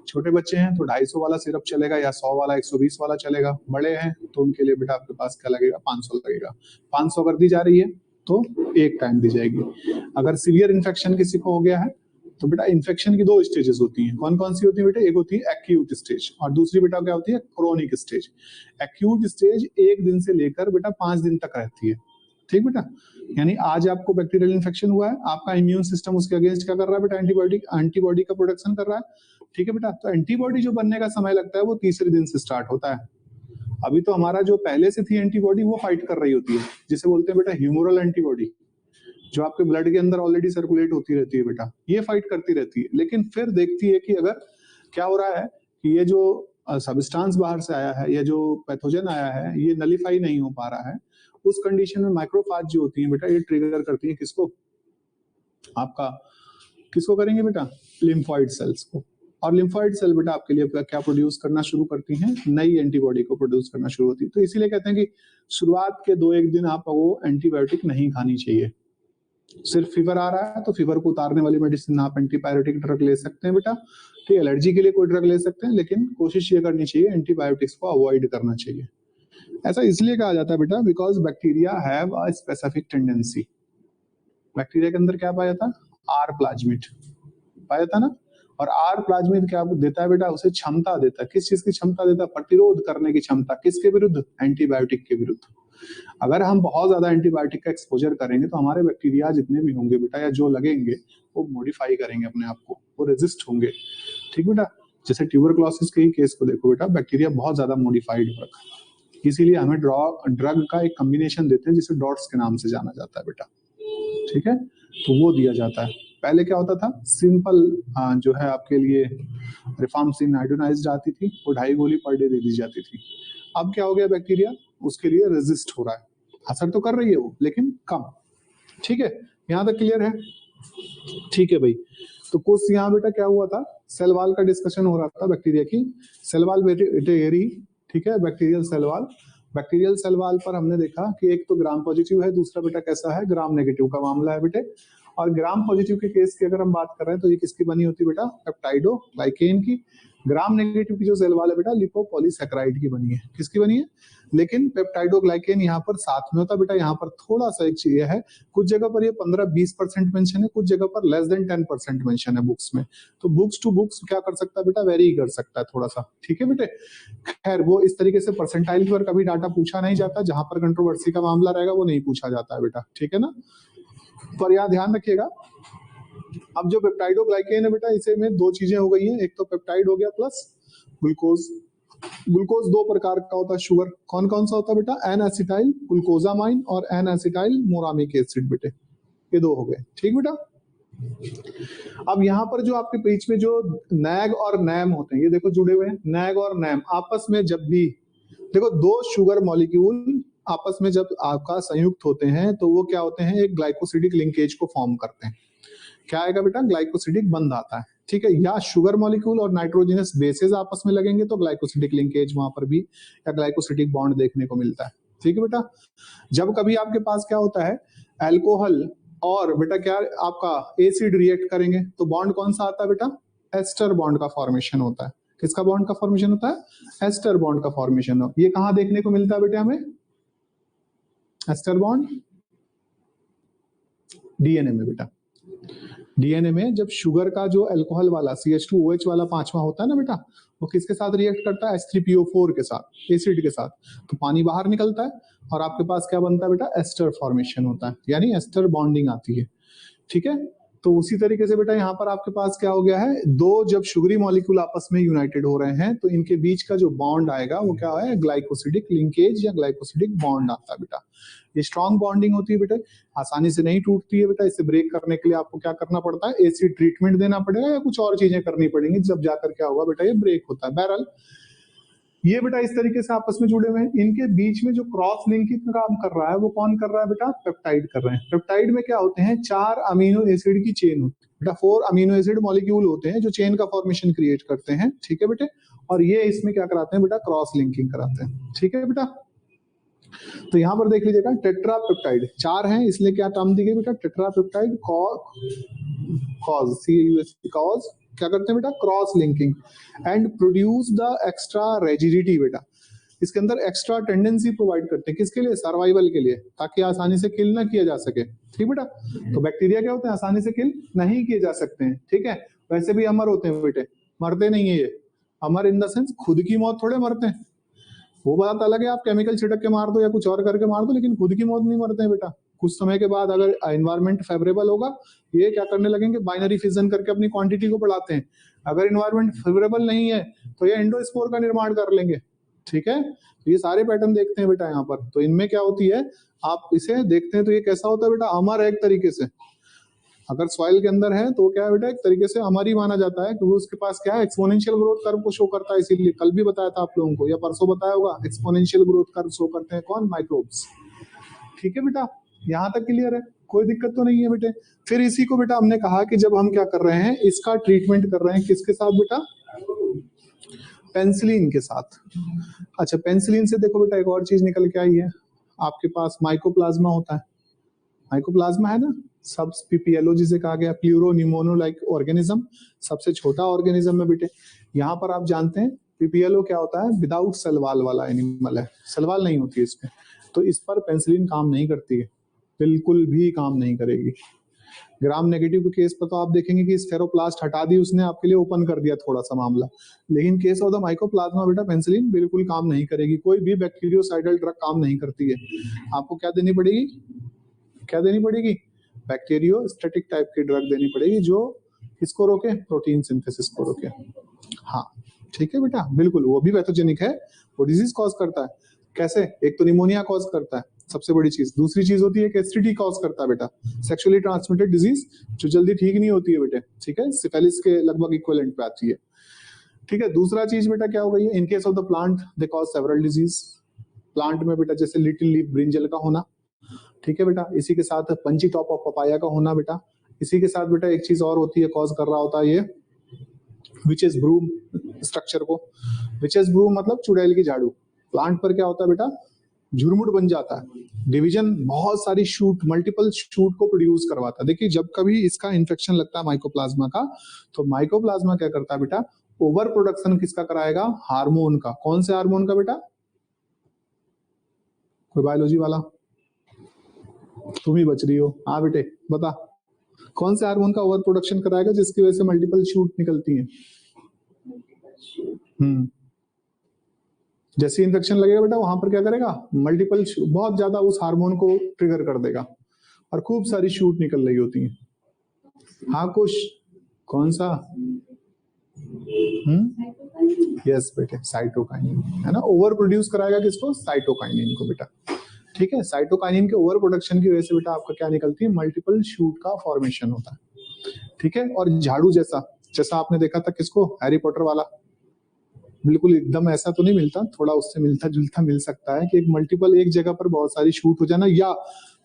छोटे बच्चे हैं तो 250 वाला सिरप चलेगा, या 100 वाला, 120 वाला चलेगा। बड़े हैं तो उनके लिए बेटा आपके पास क्या लगेगा, 500 लगेगा। 500 अगर दी जा रही है तो एक टाइम दी जाएगी। अगर सीवियर इन्फेक्शन किसी को हो गया है तो बेटा इन्फेक्शन की दो स्टेजेस होती हैं। कौन कौन सी होती है बेटा, एक होती है एक्यूट स्टेज और दूसरी बेटा क्या होती है, क्रोनिक स्टेज। एक्यूट स्टेज 1 दिन से लेकर बेटा 5 दिन तक रहती है। ठीक बेटा, यानी आज आपको बैक्टीरियल इन्फेक्शन हुआ है, आपका इम्यून सिस्टम उसके अगेंस्ट क्या कर रहा है बेटा, एंटीबॉडी का प्रोडक्शन कर रहा है। ठीक है बेटा, तो एंटीबॉडी जो बनने का समय लगता है वो तीसरे दिन से स्टार्ट होता है। अभी तो हमारा जो पहले से थी एंटीबॉडी वो फाइट कर रही होती है, जिसे बोलते हैं बेटा ह्यूमोरल एंटीबॉडी, जो आपके ब्लड के अंदर ऑलरेडी सर्कुलेट होती रहती है बेटा, ये फाइट करती रहती है। लेकिन फिर देखती है कि अगर क्या हो रहा है कि ये जो सब्सटेंस बाहर से आया है, ये जो पैथोजन आया है, ये नलीफाई नहीं हो पा रहा है, उस कंडीशन में माइक्रोफाज जो होती है बेटा, ये ट्रिगर करती है किसको, आपका किसको करेंगे बेटा, लिम्फॉइड सेल्स को। और लिम्फॉइड सेल बेटा आपके लिए क्या प्रोड्यूस करना शुरू करती हैं, नई एंटीबॉडी को प्रोड्यूस करना शुरू होती है। तो इसीलिए कहते हैं कि शुरुआत के 2-1 दिन आपको एंटीबायोटिक नहीं खानी चाहिए। सिर्फ फीवर आ रहा है तो फीवर को उतारने वाली मेडिसिन आप एंटीबायोटिक ड्रग ले सकते हैं बेटा। ठीक, एलर्जी के लिए कोई ड्रग ले सकते हैं, लेकिन कोशिश ये करनी चाहिए एंटीबायोटिक्स को अवॉइड करना चाहिए। ऐसा इसलिए कहा जाता है बेटा because bacteria have a specific tendency. Bacteria के अंदर क्या पाया जाता है, आर प्लाज्मिड पाया जाता ना, और आर प्लाज्मिड क्या देता है बेटा, उसे क्षमता देता है। किस चीज की क्षमता देता है, प्रतिरोध करने की क्षमता, किसके विरुद्ध, एंटीबायोटिक के विरुद्ध। अगर हम बहुत ज्यादा एंटीबायोटिक का एक्सपोजर करेंगे तो हमारे बैक्टीरिया जितने भी होंगे बेटा या जो लगेंगे वो मॉडिफाई करेंगे अपने आप को, वो रेजिस्ट होंगे। ठीक बेटा, जैसे ट्यूबरक्लोसिस के ही केस को देखो बेटा, बैक्टीरिया बहुत ज्यादा मॉडिफाइड हो रखा है, इसीलिए हमें ड्रग का एक कॉम्बिनेशन देते हैं जिसे डॉट्स के नाम से जाना जाता है बेटा। ठीक है, तो वो दिया जाता है। पहले क्या होता था, सिंपल जो है आपके लिए रिफार्मसिन आयोडोनाइज्ड आती थी, वो 2.5 गोली पर डे दे दी जाती थी। अब क्या हो गया, बैक्टीरिया उसके लिए रेजिस्ट हो रहा है, असर तो कर रही है वो लेकिन कम। ठीक है, यहाँ तक क्लियर है? ठीक है भाई, तो कुछ यहाँ बेटा क्या हुआ था, सेल वॉल का डिस्कशन हो रहा था बैक्टीरिया की, सेल वॉल बेटे, ठीक है, bacterial cell wall. Bacterial cell wall पर हमने देखा कि एक तो ग्राम पॉजिटिव है, दूसरा बेटा कैसा है, ग्राम नेगेटिव का मामला है बेटे। और ग्राम पॉजिटिव के केस की अगर हम बात कर रहे हैं तो ये किसकी बनी होती है बेटा, पेप्टाइडोग्लाइकेन की। ग्राम नेगेटिव की जो सेल वॉल है बेटा, लिपोपॉलीसैकेराइड की बनी है। किसकी बनी है? लेकिन पेप्टाइडोग्लाइकेन यहाँ पर साथ में होता है बेटा। यहाँ पर थोड़ा सा एक चीज है, कुछ जगह पर ये 15-20% मेंशन है, कुछ जगह पर लेस देन 10% मेंशन है बुक्स में। तो बुक्स टू बुक्स क्या कर सकता है बेटा, वेरी कर सकता है थोड़ा सा। ठीक है बेटे, खैर वो इस तरीके से परसेंटाइल पर कभी डाटा पूछा नहीं जाता, जहां पर कंट्रोवर्सी का मामला रहेगा वो नहीं पूछा जाता है बेटा। ठीक है ना, पर यहाँ ध्यान रखिएगा। अब जो पेप्टाइडोग्लाइकेन है बेटा, इसे में दो चीजें हो गई हैं, एक तो पेप्टाइड हो गया प्लस ग्लूकोज। ग्लूकोज दो प्रकार का होता है शुगर, कौन कौन सा होता है बेटा, एन एसिटाइल ग्लूकोजामाइन और एन एसिटाइल मोरामिक एसिड बेटे, ये दो हो गए। ठीक बेटा, अब यहाँ पर जो आपके बीच में जो नैग और नैम होते हैं, ये देखो जुड़े हुए हैं, नैग और नैम आपस में जब भी देखो दो शुगर मॉलिक्यूल आपस में जब आपका संयुक्त होते हैं तो वो क्या होते हैं, एक ग्लाइकोसिडिक लिंकेज को फॉर्म करते हैं। क्या आएगा बेटा, ग्लाइकोसिडिक बंध आता है। ठीक है, या शुगर मॉलिक्यूल और नाइट्रोजनस बेसेस आपस में लगेंगे तो ग्लाइकोसिडिक लिंकेज वहां पर भी या ग्लाइकोसिडिक बॉन्ड देखने को मिलता है। ठीक है बेटा, जब कभी आपके पास क्या होता है, अल्कोहल और बेटा क्या आपका एसिड रिएक्ट करेंगे तो बॉन्ड कौन सा आता है बेटा, एस्टर बॉन्ड का फॉर्मेशन होता है। किसका बॉन्ड का फॉर्मेशन होता है, एस्टर बॉन्ड का फॉर्मेशन हो। ये कहां देखने को मिलता है बेटा हमें, एस्टर बॉन्ड डीएनए में बेटा। डीएनए में जब शुगर का जो अल्कोहल वाला CH2OH वाला पांचवा होता है ना बेटा, वो किसके साथ रिएक्ट करता है, H3PO4 के साथ, एसिड के साथ, तो पानी बाहर निकलता है और आपके पास क्या बनता है बेटा, एस्टर फॉर्मेशन होता है, यानी एस्टर बॉन्डिंग आती है। ठीक है, तो उसी तरीके से बेटा यहाँ पर आपके पास क्या हो गया है, दो जब शुगरी मॉलिक्यूल आपस में यूनाइटेड हो रहे हैं तो इनके बीच का जो बॉन्ड आएगा वो क्या है, ग्लाइकोसिडिक लिंकेज या ग्लाइकोसिडिक बॉन्ड आता है बेटा। ये स्ट्रॉन्ग बॉन्डिंग होती है बेटा, आसानी से नहीं टूटती है बेटा। इसे ब्रेक करने के लिए आपको क्या करना पड़ता है, एसिड ट्रीटमेंट देना पड़ेगा या कुछ और चीजें करनी पड़ेंगी, जब जाकर क्या होगा बेटा, ये ब्रेक होता है। बहरहाल ये बेटा इस तरीके से आपस में जुड़े हुए हैं। इनके बीच में जो क्रॉस लिंकिंग का काम कर रहा है वो कौन कर रहा है बेटा, पेप्टाइड कर रहे हैं। पेप्टाइड में क्या होते हैं, 4 अमीनो एसिड की चेन होती है बेटा, 4 अमीनो एसिड मॉलिक्यूल होते हैं जो चेन का फॉर्मेशन क्रिएट करते हैं। ठीक है बेटे, और ये इसमें क्या कराते हैं बेटा, क्रॉस लिंकिंग कराते हैं। ठीक है बेटा, तो यहां पर देख लीजिएगा, टेट्रापेप्टाइड 4 हैं, इसलिए क्या टर्म दी गई बेटा, टेट्रापेप्टाइड कॉज क्या करते हैं बेटा, cross linking and produce the extra rigidity बेटा। इसके अंदर एक्स्ट्रा टेंडेंसी प्रोवाइड करते हैं, किसके लिए, सर्वाइवल के लिए, ताकि आसानी से किल ना किया जा सके। ठीक बेटा, तो बैक्टीरिया क्या होते हैं, आसानी से किल नहीं किए जा सकते हैं। ठीक है, वैसे भी अमर होते हैं बेटे, मरते नहीं है ये। अमर इन द सेंस खुद की मौत थोड़े मरते हैं, वो बात अलग है, आप केमिकल छिड़क के मार दो या कुछ और करके मार दो, लेकिन खुद की मौत नहीं मरते हैं बेटा। कुछ समय के बाद अगर एनवायरमेंट फेवरेबल होगा, ये क्या करने लगेंगे, बाइनरी फिजन करके अपनी क्वांटिटी को बढ़ाते हैं। अगर एनवायरमेंट फेवरेबल नहीं है तो ये एंडोस्पोर का निर्माण कर लेंगे। ठीक है, तो ये सारे पैटर्न देखते हैं बेटा यहाँ पर। तो इनमें क्या होती है, आप इसे देखते हैं तो ये कैसा होता है बेटा, अमर है एक तरीके से। अगर सॉइल के अंदर है तो क्या है बेटा, एक तरीके से अमर ही माना जाता है, क्योंकि उसके पास क्या है, एक्सपोनेंशियल ग्रोथ कर्व को शो करता है। इसीलिए कल भी बताया था आप लोगों को, या परसों बताया होगा, एक्सपोनेंशियल ग्रोथ कर्व शो करते हैं कौन, माइक्रोब्स। ठीक है बेटा, यहाँ तक क्लियर है, कोई दिक्कत तो नहीं है बेटे। फिर इसी को बेटा हमने कहा कि जब हम क्या कर रहे हैं, इसका ट्रीटमेंट कर रहे हैं किसके साथ बेटा, पेंसिलिन के साथ। अच्छा, पेंसिलिन से देखो बेटा एक और चीज निकल के आई है, आपके पास माइकोप्लाज्मा होता है, माइकोप्लाज्मा है ना, सब पीपीएलओ जिसे कहा गया, प्लूरो न्यूमोनो लाइक ऑर्गेनिज्म, सबसे छोटा ऑर्गेनिज्म है बेटे। यहाँ पर आप जानते हैं पीपीएलओ क्या होता है, विदाउट सेल वॉल वाला एनिमल है, सेल वॉल नहीं होती है इसमें, तो इस पर पेंसिलिन काम नहीं करती है, बिल्कुल भी काम नहीं करेगी। ग्राम नेगेटिव के केस पर तो आप देखेंगे कि स्फेरोप्लास्ट हटा दी उसने, आपके लिए ओपन कर दिया थोड़ा सा मामला। लेकिन केस ऑफ द माइकोप्लाज्मा बेटा पेनिसिलिन बिल्कुल काम नहीं करेगी, कोई भी बैक्टीरियोसाइडल ड्रग काम नहीं करती है। आपको क्या देनी पड़ेगी, क्या देनी पड़ेगी, बैक्टीरियोस्टैटिक टाइप की ड्रग देनी पड़ेगी जो इसको रोके, प्रोटीन सिंथेसिस को रोके। हाँ ठीक है बेटा, बिल्कुल वो भी पैथोजेनिक है, वो डिजीज कॉज करता है। कैसे, एक तो निमोनिया कॉज करता है सबसे बड़ी चीज, दूसरी चीज होती है कि एसटीडी कॉज करता है बेटा, सेक्सुअली ट्रांसमिटेड डिजीज जो जल्दी ठीक नहीं होती है बेटे, ठीक है, सिफिलिस के लगभग इक्विवेलेंट पे आती है। ठीक है, दूसरा चीज बेटा क्या हो गई है, इन case of the plant they cause several disease. Plant में बेटा जैसे लिटिल लीफ ब्रिंजल का होना, ठीक है बेटा, इसी के साथ पंची टॉप ऑफ पपाया का होना बेटा, इसी के साथ बेटा एक चीज और होती है, कॉज कर रहा होता है ये विचेस ब्रूम स्ट्रक्चर को। विचेस ब्रूम मतलब चुड़ैल की झाड़ू। प्लांट पर क्या होता है बेटा, झुरमुट बन जाता है, डिवीजन बहुत सारी शूट, मल्टीपल शूट को प्रोड्यूस करवाता है। देखिए जब कभी इसका इन्फेक्शन लगता है माइकोप्लाज्मा का, तो माइकोप्लाज्मा क्या करता है बेटा, ओवर प्रोडक्शन किसका कराएगा, हार्मोन का। कौन से हार्मोन का बेटा, कोई बायोलॉजी वाला, तुम ही बच रही हो, हाँ बेटे बता, कौन से हार्मोन का ओवर प्रोडक्शन कराएगा जिसकी वजह से मल्टीपल शूट निकलती हैं। जैसे इन्फेक्शन लगेगा बेटा वहां पर क्या करेगा, मल्टीपल बहुत ज्यादा उस हार्मोन को ट्रिगर कर देगा और खूब सारी शूट निकल रही होती हैं। हाँ कुछ, कौन सा, यस बेटे साइटोकाइनिन है ना, ओवर प्रोड्यूस कराएगा किसको, साइटोकाइनिन को बेटा। ठीक है, साइटोकाइनिन के ओवर प्रोडक्शन की वजह से बेटा आपका क्या निकलती है, मल्टीपल शूट का फॉर्मेशन होता है। ठीक है, और झाड़ू जैसा, जैसा आपने देखा था किसको, हैरी पॉटर वाला, बिल्कुल एकदम ऐसा तो नहीं मिलता, थोड़ा उससे मिलता जुलता मिल सकता है कि एक मल्टीपल एक जगह पर बहुत सारी शूट हो जाना, या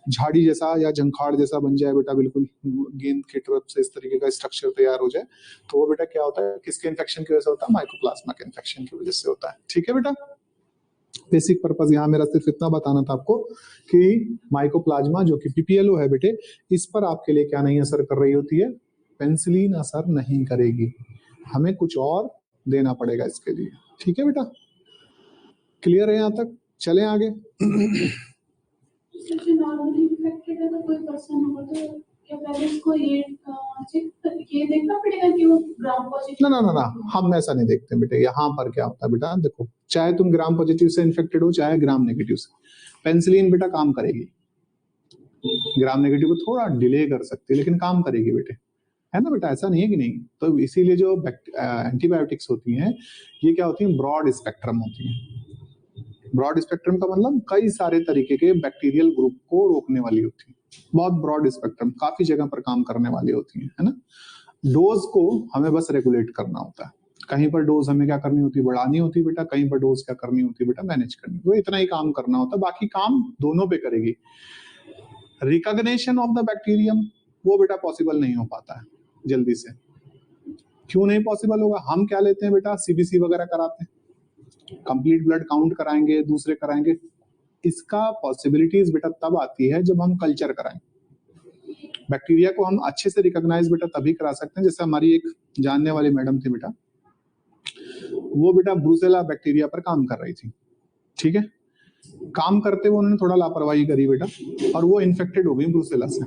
झाड़ी जैसा या झंखाड़ जैसा बन जाए बेटा, बिल्कुल गेंद के तरफ से इस तरीके का स्ट्रक्चर तैयार हो जाए, तो वो बेटा क्या होता है, किसके इन्फेक्शन की वजह से होता है, माइकोप्लाज्मा के इन्फेक्शन की वजह से होता है। ठीक है बेटा, बेसिक पर्पज यहाँ मेरा सिर्फ इतना बताना था आपको कि माइकोप्लाज्मा जो कि पीपीएलओ है बेटे, इस पर आपके लिए क्या नहीं असर कर रही होती है, पेनिसिलिन असर नहीं करेगी, हमें कुछ और देना पड़ेगा इसके लिए। ठीक है बेटा, क्लियर है यहाँ तक, चले आगे। ना ना ना ना, हम ऐसा नहीं देखते बेटे। यहाँ पर क्या होता है बेटा, देखो चाहे तुम ग्राम पॉजिटिव से इन्फेक्टेड हो चाहे ग्राम नेगेटिव से, पेनिसिलिन बेटा काम करेगी। ग्राम नेगेटिव को थोड़ा डिले कर सकती है लेकिन काम करेगी बेटे, है ना बेटा, ऐसा नहीं है कि नहीं। तो इसीलिए जो एंटीबायोटिक्स होती हैं ये क्या होती हैं, ब्रॉड स्पेक्ट्रम होती हैं। ब्रॉड स्पेक्ट्रम का मतलब कई सारे तरीके के बैक्टीरियल ग्रुप को रोकने वाली होती है, बहुत ब्रॉड स्पेक्ट्रम, काफी जगह पर काम करने वाली होती है ना। डोज को हमें बस रेगुलेट करना होता है, कहीं पर डोज हमें क्या करनी होती है, बढ़ानी होती है बेटा, कहीं पर डोज क्या करनी होती है बेटा, मैनेज करनी, वो इतना ही काम करना होता है, बाकी काम दोनों पे करेगी। रिकॉग्निशन ऑफ द बैक्टीरियम वो बेटा पॉसिबल नहीं हो पाता है जल्दी से। क्यों नहीं पॉसिबल होगा, हम क्या लेते हैं बेटा, सीबीसी वगैरह कराते हैं, कंप्लीट ब्लड काउंट कराएंगे, दूसरे कराएंगे, इसका पॉसिबिलिटीज बेटा तब आती है जब हम कल्चर कराएं। बैक्टीरिया को हम अच्छे से रिकॉग्नाइज बेटा तभी करा सकते हैं, जैसे हमारी एक जानने वाली मैडम थी बेटा, वो बेटा ब्रूसेला बैक्टीरिया पर काम कर रही थी। ठीक है, काम करते हुए उन्होंने थोड़ा लापरवाही करी बेटा और वो इन्फेक्टेड हो गई ब्रूसेला से।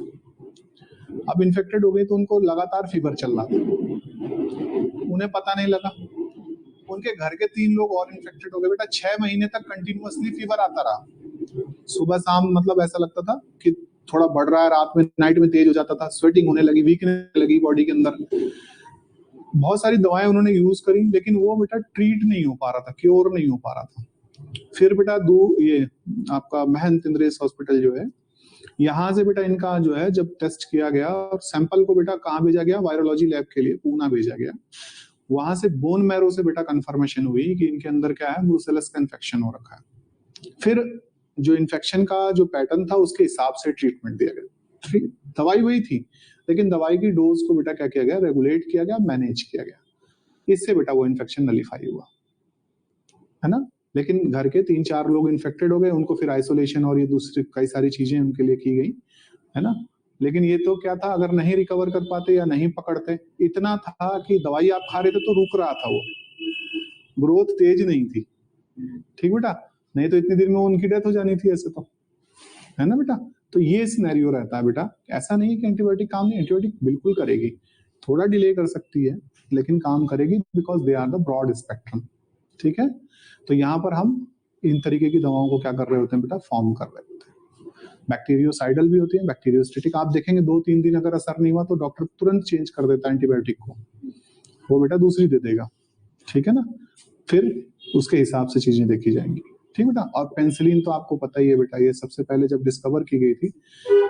अब इन्फेक्टेड हो गई तो उनको लगातार फीवर चल रहा था, उन्हें पता नहीं लगा, उनके घर के 3 लोग और इन्फेक्टेड हो गए बेटा। 6 महीने तक कंटिन्यूअसली फीवर आता रहा, सुबह शाम, मतलब ऐसा लगता था कि थोड़ा बढ़ रहा है, रात में नाइट में तेज हो जाता था, स्वेटिंग होने लगी, वीकनेस लगी बॉडी के अंदर। बहुत सारी दवाएं उन्होंने यूज करी लेकिन वो बेटा ट्रीट नहीं हो पा रहा था, क्योर नहीं हो पा रहा था। फिर बेटा ये आपका महंत इंद्रेश हॉस्पिटल जो है, यहाँ से बेटा इनका जो है जब टेस्ट किया गया और सैंपल को बेटा कहाँ भेजा गया, वायरोलॉजी लैब के लिए पूना भेजा गया, वहां से बोन मैरो से बेटा कंफर्मेशन हुई कि इनके अंदर क्या है, ब्रूसेलस का इन्फेक्शन हो रखा है। फिर जो इन्फेक्शन का जो पैटर्न था उसके हिसाब से ट्रीटमेंट दिया गया। ठीक, दवाई वही थी लेकिन दवाई की डोज को बेटा क्या किया गया, रेगुलेट किया गया, मैनेज किया गया, इससे बेटा वो इन्फेक्शन नलीफाई हुआ, है ना। लेकिन घर के 3-4 लोग इन्फेक्टेड हो गए, उनको फिर आइसोलेशन और ये दूसरी कई सारी चीजें उनके लिए की गई, है ना। लेकिन ये तो क्या था, अगर नहीं रिकवर कर पाते या नहीं पकड़ते, इतना था कि दवाई आप खा रहे थे तो रुक रहा था, वो ग्रोथ तेज नहीं थी। ठीक बेटा, नहीं तो इतनी देर में उनकी डेथ हो जानी थी ऐसे तो, है ना बेटा। तो ये सिनेरियो रहता है बेटा। ऐसा नहीं है कि एंटीबायोटिक काम नहीं, एंटीबायोटिक बिल्कुल करेगी, थोड़ा डिले कर सकती है लेकिन काम करेगी, because they are the broad spectrum. ठीक है, तो यहाँ पर हम इन तरीके की दवाओं को क्या कर रहे होते हैं बेटा, फॉर्म कर रहे होते हैं। बैक्टीरियोसाइडल भी होती है, बैक्टीरियोस्टेटिक। आप देखेंगे 2-3 दिन अगर असर नहीं हुआ तो डॉक्टर तुरंत चेंज कर देता है एंटीबायोटिक को, वो बेटा दूसरी दे देगा। ठीक है ना, फिर उसके हिसाब से चीजें देखी जाएंगी। ठीक बेटा। और पेनिसिलिन तो आपको पता ही है बेटा, ये सबसे पहले जब डिस्कवर की गई थी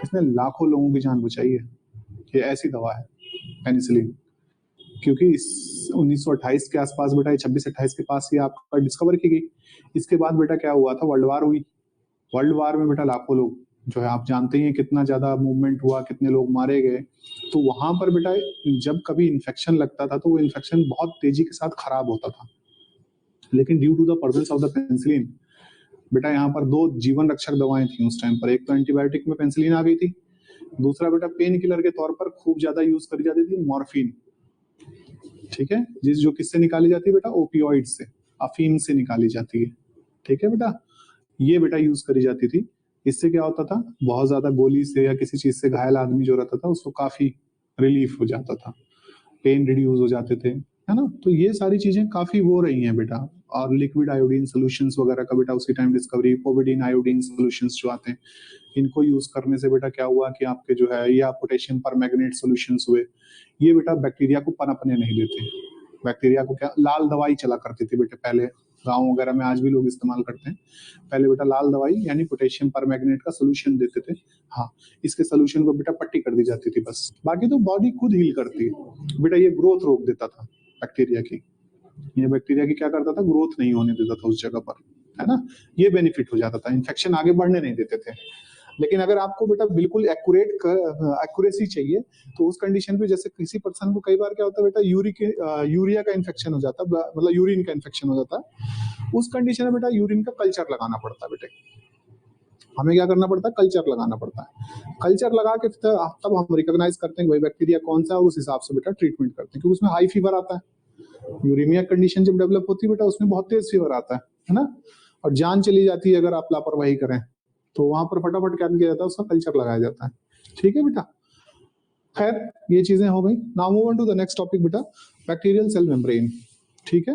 इसने लाखों लोगों की जान बचाई है। ये ऐसी दवा है पेनिसिलिन, क्योंकि 1928 के आसपास बेटा, 26-28 के पास ये आपका डिस्कवर की गई। इसके बाद बेटा क्या हुआ था, वर्ल्ड वार हुई। वर्ल्ड वार में बेटा लाखों लोग जो है, आप जानते ही हैं कितना ज्यादा मूवमेंट हुआ, कितने लोग मारे गए। तो वहां पर बेटा जब कभी इन्फेक्शन लगता था तो वो इन्फेक्शन बहुत तेजी के साथ खराब होता था, लेकिन due to the presence of the penicillin बेटा यहाँ पर 2 जीवन रक्षक दवाएं थी उस टाइम पर। एक तो एंटीबायोटिक में पेनिसिलिन आ गई थी, दूसरा बेटा पेन किलर के तौर पर खूब ज्यादा यूज करी जाती थी मॉर्फिन। ठीक है, जो किससे निकाली जाती है बेटा, ओपियोइड से, अफीम से निकाली जाती है। ठीक है बेटा, ये बेटा यूज करी जाती थी। इससे क्या होता था, बहुत ज्यादा गोली से या किसी चीज से घायल आदमी जो रहता था उसको काफी रिलीफ हो जाता था, पेन रिड्यूस हो जाते थे, है ना। तो ये सारी चीजें काफी वो रही हैं बेटा। और लिक्विड आयोडीन सोल्यूशंस वगैरह का बेटा उसी time discovery, povidone iodine solutions जो आते हैं, इनको यूज करने से बेटा क्या हुआ कि आपके जो है, या पोटेशियम परमैंगनेट सोल्यूशंस हुए, ये बेटा बैक्टीरिया को पनपने नहीं देते। बैक्टीरिया को क्या, लाल दवाई चला करती थी बेटा पहले, गाँव वगैरह में आज भी लोग इस्तेमाल करते हैं। पहले बेटा लाल दवाई यानी पोटेशियम परमैंगनेट का सोल्यूशन देते थे। हाँ, इसके सोल्यूशन को बेटा पट्टी कर दी जाती थी बस, बाकी तो बॉडी खुद हील करती है बेटा। ये ग्रोथ रोक देता था बैक्टीरिया की, ये बैक्टीरिया की क्या करता था, ग्रोथ नहीं होने देता था उस जगह पर, है ना। ये बेनिफिट हो जाता था, इन्फेक्शन आगे बढ़ने नहीं देते थे। लेकिन अगर आपको बेटा बिल्कुल एक्यूरेसी चाहिए तो उस कंडीशन पे, जैसे किसी पर्सन को कई बार क्या होता है बेटा, यूरिया का इन्फेक्शन हो जाता है, मतलब यूरिन का इन्फेक्शन हो जाता है। उस कंडीशन में बेटा यूरिन का कल्चर लगाना पड़ता है बेटे। हमें क्या करना पड़ता है, कल्चर लगाना पड़ता है। कल्चर लगा के तब हम रिकॉग्नाइज करते हैं कि भाई बैक्टीरिया कौन सा है, और उस हिसाब से बेटा ट्रीटमेंट करते हैं। क्योंकि उसमें हाई फीवर आता है, यूरेमिया कंडीशन जब डेवलप होती है बेटा उसमें बहुत तेज फीवर आता है ना, और जान चली जाती है अगर आप लापरवाही करें। तो वहां पर फटाफट क्या किया जाता है, उसका कल्चर लगाया जाता है। ठीक है बेटा, खैर ये चीजें हो गई। Now move on to the next topic बेटा, बैक्टीरियल सेल मेम्ब्रेन। ठीक है,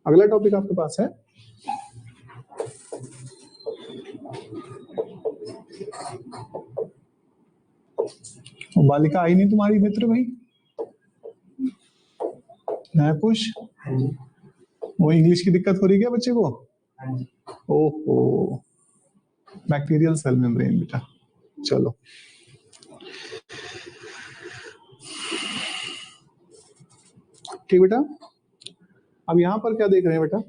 अगला टॉपिक आपके पास है बालिका आई नहीं तुम्हारी मित्र भाई, है पुश, वो इंग्लिश की दिक्कत हो रही है क्या बच्चे को? ओहो, बैक्टीरियल सेल मेम्ब्रेन बेटा, चलो ठीक बेटा। अब यहां पर क्या देख रहे हैं बेटा,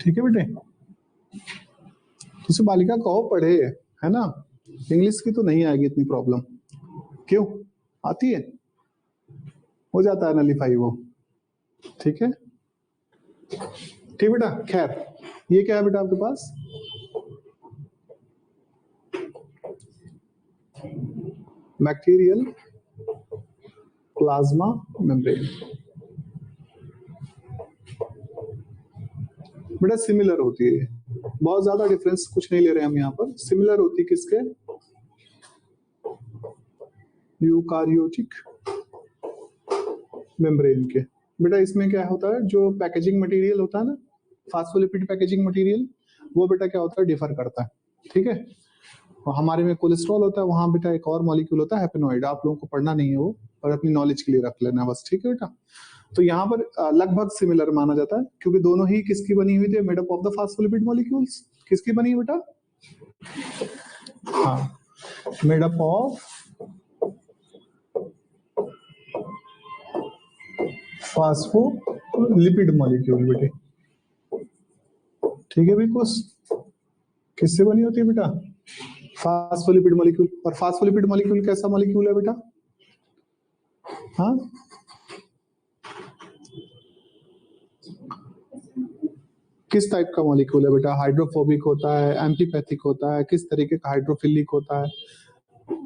ठीक है बेटे, किसी बालिका कहो पढ़े, है ना। इंग्लिश की तो नहीं आएगी इतनी प्रॉब्लम, क्यों आती है, हो जाता है नलीफाई वो। ठीक है, ठीक बेटा। खैर ये क्या है बेटा आपके पास, बैक्टीरियल प्लाज्मा मेम्ब्रेन। बेटा सिमिलर होती है, बहुत ज्यादा डिफरेंस कुछ नहीं ले रहे हम यहाँ पर। सिमिलर होती है किसके, यूकारियोटिक मेम्ब्रेन के। बेटा इसमें क्या होता है, जो पैकेजिंग मटेरियल होता है ना, फास्फोलिपिड पैकेजिंग मटेरियल, वो बेटा क्या होता है, डिफर करता है। ठीक है, और हमारे में कोलेस्ट्रॉल होता है, वहां बेटा एक और मॉलिक्यूल होता है हेपेनोइड, आप लोगों को पढ़ना नहीं है वो, और अपनी नॉलेज के लिए रख लेना बस। ठीक है बेटा, तो यहाँ पर लगभग सिमिलर माना जाता है, क्योंकि दोनों ही किसकी बनी हुई थी, made up of the phospholipid molecules. किसकी बनी है बेटा, हाँ, made up of phospholipid molecule बेटे। ठीक है बिल्कुल, किससे बनी होती है बेटा, फास्फोलिपिड मॉलिक्यूल। और फास्फोलिपिड मॉलिक्यूल कैसा मॉलिक्यूल है बेटा, हाँ, किस टाइप का मॉलिक्यूल है बेटा, हाइड्रोफोबिक होता है, एंटीपैथिक होता है, किस तरीके का हाइड्रोफिलिक होता है,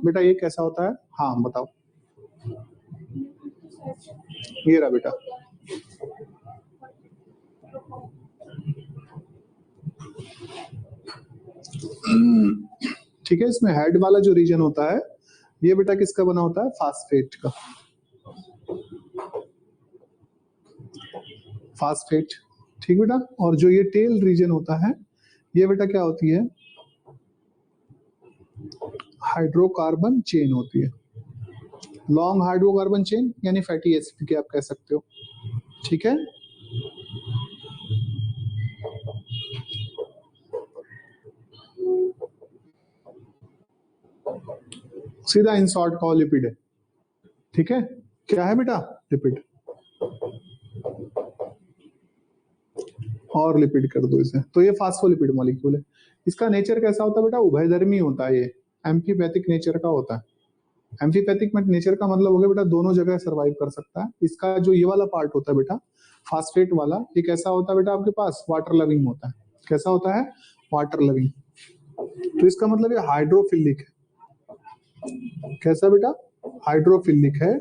बेटा ये कैसा होता है? हाँ बताओ। ये रहा बेटा, ठीक है। इसमें हेड वाला जो रीजन होता है ये बेटा किसका बना होता है? फास्फेट का, फास्फेट, ठीक बेटा। और जो ये टेल रीजन होता है ये बेटा क्या होती है? हाइड्रोकार्बन चेन होती है, लॉन्ग हाइड्रोकार्बन चेन यानी फैटी एसिड की आप कह सकते हो, ठीक है। सीधा इन शॉर्ट कहो लिपिड है, ठीक है। क्या है बेटा? लिपिड। और लिपिड कर दो इसे, तो ये फास्फोलिपिड मॉलिक्यूल है। इसका नेचर कैसा होता है बेटा? उभयधर्मी होता है, ये एम्फीपैथिक नेचर का होता है। एम्फीपैथिक नेचर का मतलब हो गया बेटा दोनों जगह सरवाइव कर सकता है। इसका जो ये वाला पार्ट होता है बेटा फास्फेट वाला, ये कैसा होता है बेटा आपके पास? वाटर लविंग होता है। कैसा होता है? Water loving. तो इसका मतलब ये हाइड्रोफिलिक है। कैसा बेटा? हाइड्रोफिलिक है।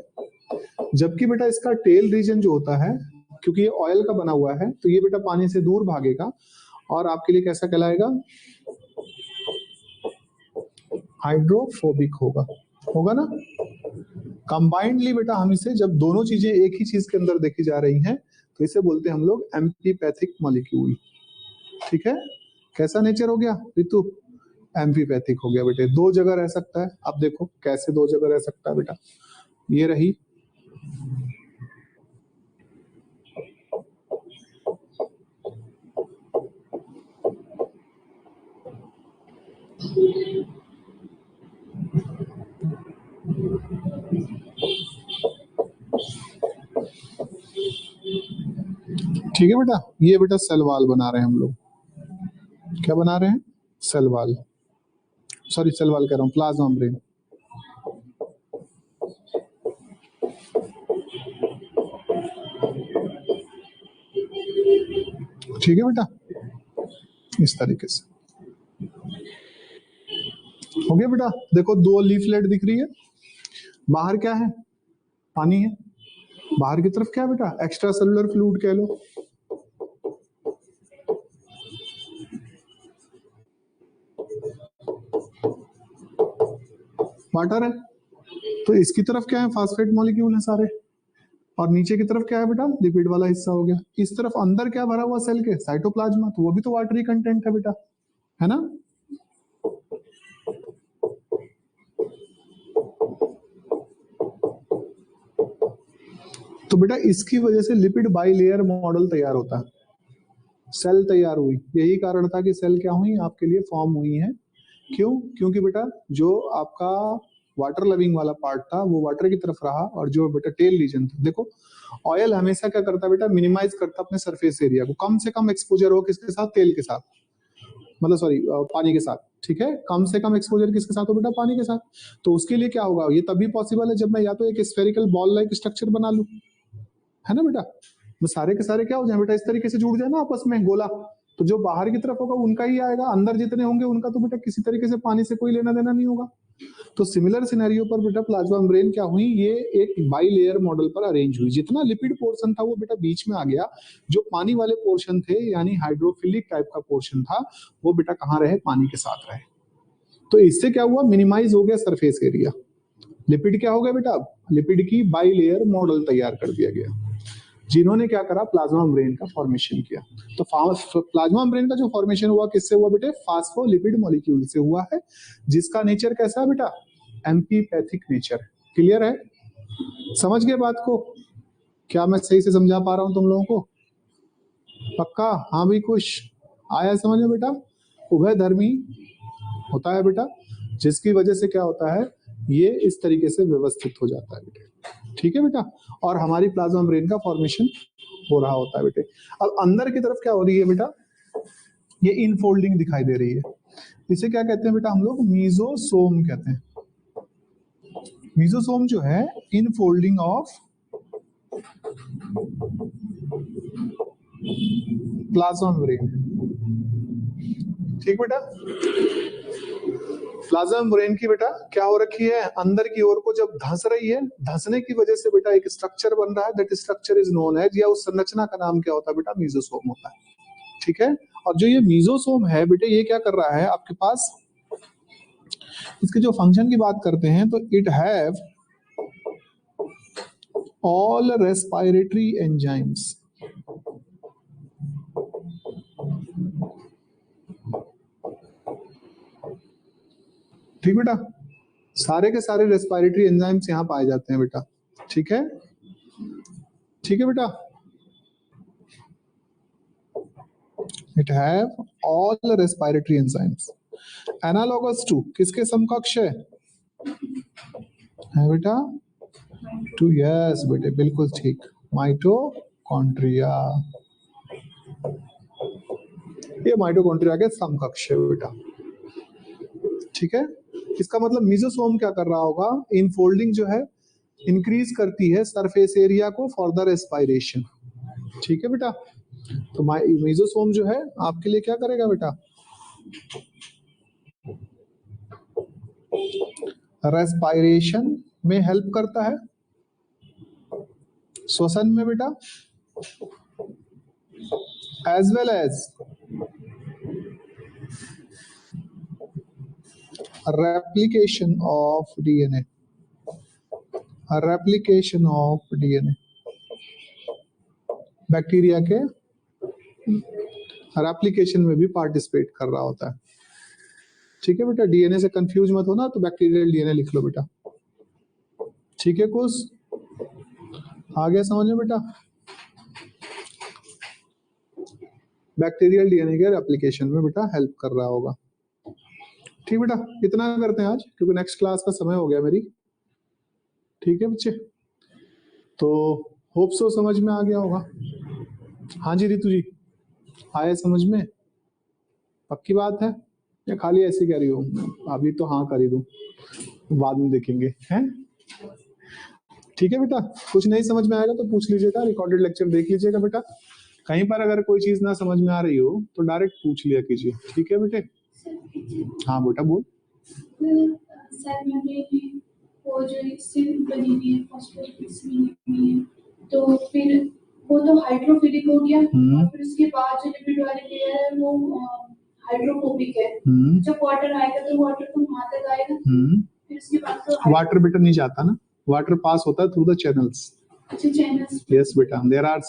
जबकि बेटा इसका टेल रीजन जो होता है, क्योंकि ये ऑयल का बना हुआ है तो ये बेटा पानी से दूर भागेगा और आपके लिए कैसा कहलाएगा? हाइड्रोफोबिक होगा, होगा ना। कंबाइंडली बेटा हम इसे, जब दोनों चीजें एक ही चीज के अंदर देखी जा रही हैं तो इसे बोलते हैं हम लोग एम्फीपैथिक मॉलिक्यूल, ठीक है। कैसा नेचर हो गया रितु? एम्फीपैथिक हो गया बेटे, दो जगह रह सकता है। अब देखो कैसे दो जगह रह सकता है बेटा। ये रही, ठीक है बेटा। ये बेटा सेल वॉल बना रहे हैं हम लोग। क्या बना रहे हैं? Cell wall, sorry cell wall कह रहा हूँ, प्लाज्मा मेम्ब्रेन। ठीक है बेटा, इस तरीके से हो गया बेटा। देखो दो लीफलेट दिख रही है, बाहर क्या है? पानी है। बाहर की तरफ क्या है बेटा? एक्स्ट्रा सेलुलर फ्लूइड कह लो, वाटर है। तो इसकी तरफ क्या है? फास्फेट मॉलिक्यूल है सारे। और नीचे की तरफ क्या है बेटा? लिपिड वाला हिस्सा हो गया। इस तरफ अंदर क्या भरा हुआ सेल के? साइटोप्लाज्मा, तो वो भी तो वाटरी कंटेंट है बेटा, है ना। तो बेटा इसकी वजह से लिपिड बाइलेयर मॉडल तैयार होता है, सेल तैयार हुई। यही कारण था कि सेल क्या हुई आपके लिए? फॉर्म हुई है। क्यों? क्योंकि बेटा जो आपका वाटर लविंग वाला पार्ट था वो वाटर की तरफ रहा, और जो बेटा टेल रीजन था, देखो ऑयल हमेशा क्या करता है बेटा? मिनिमाइज करता अपने सरफेस एरिया को, कम से कम एक्सपोजर हो किसके साथ? तेल के साथ, मतलब सॉरी पानी के साथ, ठीक है। कम से कम एक्सपोजर किसके साथ हो बेटा? पानी के साथ। तो उसके लिए क्या होगा? ये तभी पॉसिबल है जब मैं या तो एक स्फेरिकल बॉल लाइक स्ट्रक्चर बना लूं, है ना बेटा। वो सारे के सारे क्या हो जाए बेटा? इस तरीके से जुड़ जाए ना आपस में गोला, तो जो बाहर की तरफ होगा उनका ही आएगा, अंदर जितने होंगे उनका तो बेटा किसी तरीके से पानी से कोई लेना देना नहीं होगा। तो सिमिलर सिनेरियो पर बेटा प्लाज्मा मेम्ब्रेन क्या हुई? ये एक बाई लेयर मॉडल पर अरेंज हुई। जितना लिपिड पोर्शन था वो बेटा बीच में आ गया, जो पानी वाले पोर्शन थे यानी हाइड्रोफिलिक टाइप का पोर्शन था वो बेटा कहाँ रहे? पानी के साथ रहे। तो इससे क्या हुआ? मिनिमाइज हो गया सरफेस एरिया। लिपिड क्या हो गया बेटा? लिपिड की बाई लेयर मॉडल तैयार कर दिया गया, जिन्होंने क्या करा? प्लाज्मा मेम्ब्रेन का फॉर्मेशन किया। तो प्लाज्मा मेम्ब्रेन का जो फॉर्मेशन हुआ किससे हुआ बेटे? फास्फोलिपिड मॉलिक्यूल से हुआ है, जिसका नेचर कैसा है बेटा? Amphipathic nature. क्लियर है? समझ गए बात को? क्या मैं सही से समझा पा रहा हूं तुम लोगों को? पक्का? हाँ भी खुश आया समझ में बेटा? उभय धर्मी होता है बेटा, जिसकी वजह से क्या होता है? ये इस तरीके से व्यवस्थित हो जाता है बेटे, ठीक है बेटा। और हमारी प्लाज्मा मेम्ब्रेन का फॉर्मेशन हो रहा होता है बेटे। अब अंदर की तरफ क्या हो रही है बेटा? ये इनफोल्डिंग दिखाई दे रही है। इसे क्या कहते हैं बेटा? हम लोग मीजोसोम कहते हैं। मीजोसोम जो है इनफोल्डिंग ऑफ प्लाज्मा मेम्ब्रेन, ठीक बेटा। प्लाज्मा मेम्ब्रेन की बेटा क्या हो रखी है, अंदर की ओर को जब धंस रही है, धंसने की वजह से बेटा एक स्ट्रक्चर बन रहा है, that structure is known as, या उस संरचना का नाम क्या होता है बेटा, मीजोसोम होता है। ठीक है, और जो ये मीजोसोम है बेटे ये क्या कर रहा है आपके पास, इसके जो फंक्शन की बात करते हैं तो it have all respiratory enzymes. ठीक बेटा, सारे के सारे रेस्पिरेटरी एंजाइम्स यहाँ पाए जाते हैं बेटा। ठीक है, ठीक है बेटा, it have all respiratory enzymes. Analogous to किसके समकक्ष है बेटा, टू, यस बेटे बिल्कुल ठीक, माइटोकॉन्ड्रिया, ये माइटोकॉन्ड्रिया के समकक्ष है बेटा। ठीक है, इसका मतलब मीजोसोम क्या कर रहा होगा, इनफोल्डिंग जो है इंक्रीज करती है सरफेस एरिया को फॉर द रेस्पिरेशन। ठीक है बेटा, तो मीजोसोम जो है आपके लिए क्या करेगा बेटा, रेस्पिरेशन में हेल्प करता है, श्वसन में बेटा, as well as replication of DNA, replication of DNA, bacteria के रेप्लिकेशन में भी पार्टिसिपेट कर रहा होता है। ठीक है बेटा, डीएनए से कंफ्यूज मत होना, तो बैक्टीरियल डीएनए लिख लो बेटा। ठीक है, कुछ आ गया समझ में बेटा, बैक्टीरियल डीएनए के रेप्लिकेशन में बेटा हेल्प कर रहा होगा। ठीक बेटा, इतना करते हैं आज क्योंकि नेक्स्ट क्लास का समय हो गया मेरी। ठीक है बच्चे, तो होप सो समझ में आ गया होगा। हाँ जी रितु जी, आए समझ में, पक्की बात है या खाली ऐसी कह रही हो, अभी तो हाँ कर ही दूं, बाद में देखेंगे हैं। ठीक है बेटा, कुछ नहीं समझ में आएगा तो पूछ लीजिएगा, रिकॉर्डेड लेक्चर देख लीजिएगा बेटा, कहीं पर अगर कोई चीज ना समझ में आ रही हो तो डायरेक्ट पूछ लिया कीजिए। ठीक है बेटे, हाँ बेटा बोल। सर मैंने वो जो सिल्क बनी हुई है फॉस्फोलिपिड्स बनी है, तो फिर वो तो हाइड्रोफिलिक हो गया, और फिर उसके बाद जो लिपिड वाली लेयर है वो हाइड्रोफोबिक है। जब वाटर आएगा तो वाटर तो वहां तक आएगा, फिर उसके बाद तो वाटर बेटा नहीं जाता ना, वाटर पास होता है थ्रू द चैनल्स। Yes बेटा, there are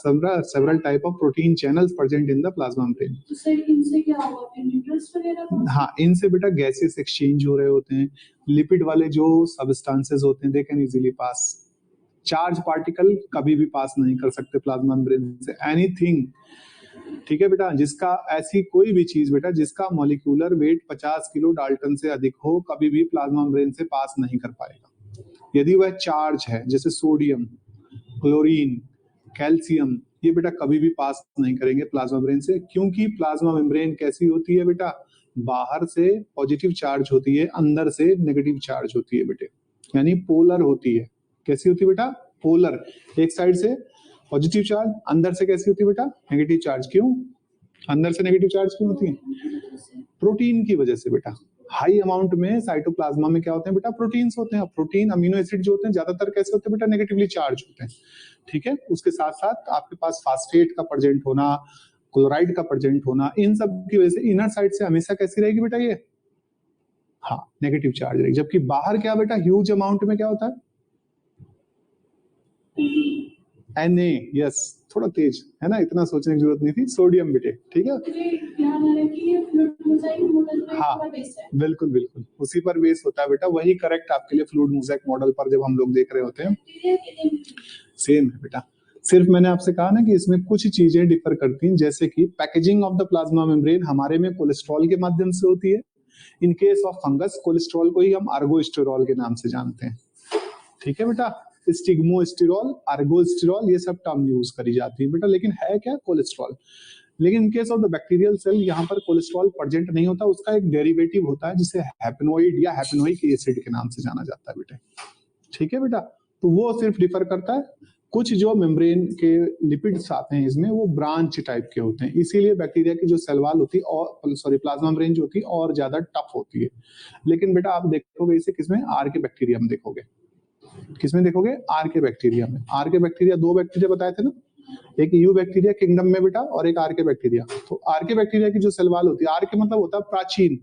several type of protein channels present in the plasma membrane. तो सर इनसे क्या होगा, फिर मिनरल्स वगैरह? हाँ, इनसे बेटा गैसेस एक्सचेंज हो रहे होते हैं, लिपिड वाले जो सब्सटेंसेस होते हैं they can easily pass, charge particle कभी भी पास नहीं कर सकते प्लाज्मा मेम्ब्रेन से, एनीथिंग। ठीक है बेटा, जिसका ऐसी कोई भी चीज बेटा जिसका मॉलिक्यूलर वेट 50 किलो डाल्टन से अधिक हो कभी भी प्लाज्मा मेम्ब्रेन से पास नहीं कर पाएगा। यदि वह चार्ज है, जैसे सोडियम, क्लोरीन, कैल्शियम, ये बेटा कभी भी पास नहीं करेंगे प्लाज्मा मेम्ब्रेन से, क्योंकि प्लाज्मा मेम्ब्रेन कैसी होती है बेटा, बाहर से पॉजिटिव चार्ज होती है, अंदर से नेगेटिव चार्ज होती है बेटे, यानी पोलर होती है। कैसी होती है बेटा, पोलर, एक साइड से पॉजिटिव चार्ज, अंदर से कैसी होती है बेटा, नेगेटिव चार्ज। क्यों अंदर से नेगेटिव चार्ज क्यों होती है, प्रोटीन की वजह से बेटा। हाई अमाउंट में साइटोप्लाज्मा में क्या होते हैं बेटा, प्रोटीन्स होते हैं। प्रोटीन अमीनो एसिड जो होते हैं ज्यादातर कैसे होते हैं बेटा, नेगेटिवली चार्ज होते हैं। ठीक है, उसके साथ साथ आपके पास फास्फेट का प्रेजेंट होना, क्लोराइड का प्रेजेंट होना, इन सब की वजह से इनर साइड से हमेशा कैसी रहेगी बेटा ये, हाँ नेगेटिव चार्ज रहेगी। जबकि बाहर क्या बेटा, ह्यूज अमाउंट में क्या होता है, Na, यस, थोड़ा तेज है ना, इतना सोचने की जरूरत नहीं थी, सोडियम बेटे। ठीक है, हाँ बिल्कुल बिल्कुल उसी पर बेस होता है बेटा, वही करेक्ट आपके लिए फ्लूइड मोज़ेक मॉडल पर जब हम लोग देख रहे होते हैं सेम है बेटा। सिर्फ मैंने आपसे कहा ना कि इसमें कुछ चीजें डिफर करती हैं, जैसे कि packaging of the plasma membrane हमारे में कोलेस्ट्रॉल के माध्यम से होती है। इन केस ऑफ फंगस कोलेस्ट्रॉल को ही हम आर्गोस्टेरॉल के नाम से जानते हैं। ठीक है बेटा, स्टिग्मोस्टेरॉल, आर्गोस्टेरॉल, ये सब टर्म यूज करी जाती है बेटा, लेकिन है क्या, कोलेस्ट्रॉल। लेकिन in case of the bacterial cell यहाँ पर कोलेस्ट्रॉल प्रेजेंट नहीं होता, उसका एक डेरिवेटिव होता है जिसे हैपेनोइड या हैपेनोइक एसिड के नाम से जाना जाता है बेटे। ठीक है बेटा, तो वो सिर्फ डिफर करता है कुछ जो मेम्ब्रेन के लिपिड्स आते हैं इसमें वो ब्रांच टाइप के होते हैं, इसीलिए बैक्टीरिया की जो सेल वॉल होती है और प्लाज्मा मेम्ब्रेन जो होती है और ज्यादा टफ होती है। लेकिन बेटा आप देखोगे इसे किसमें, आर के बैक्टीरिया में देखोगे। किसमें देखोगे, आर के बैक्टीरिया में। आर के बैक्टीरिया, दो बैक्टीरिया बताए थे ना, एक यू बैक्टीरिया किंगडम में बेटा और एक आर के बैक्टीरिया। तो आर के बैक्टीरिया की जो सेल वॉल होती है, आर के मतलब होता है प्राचीन,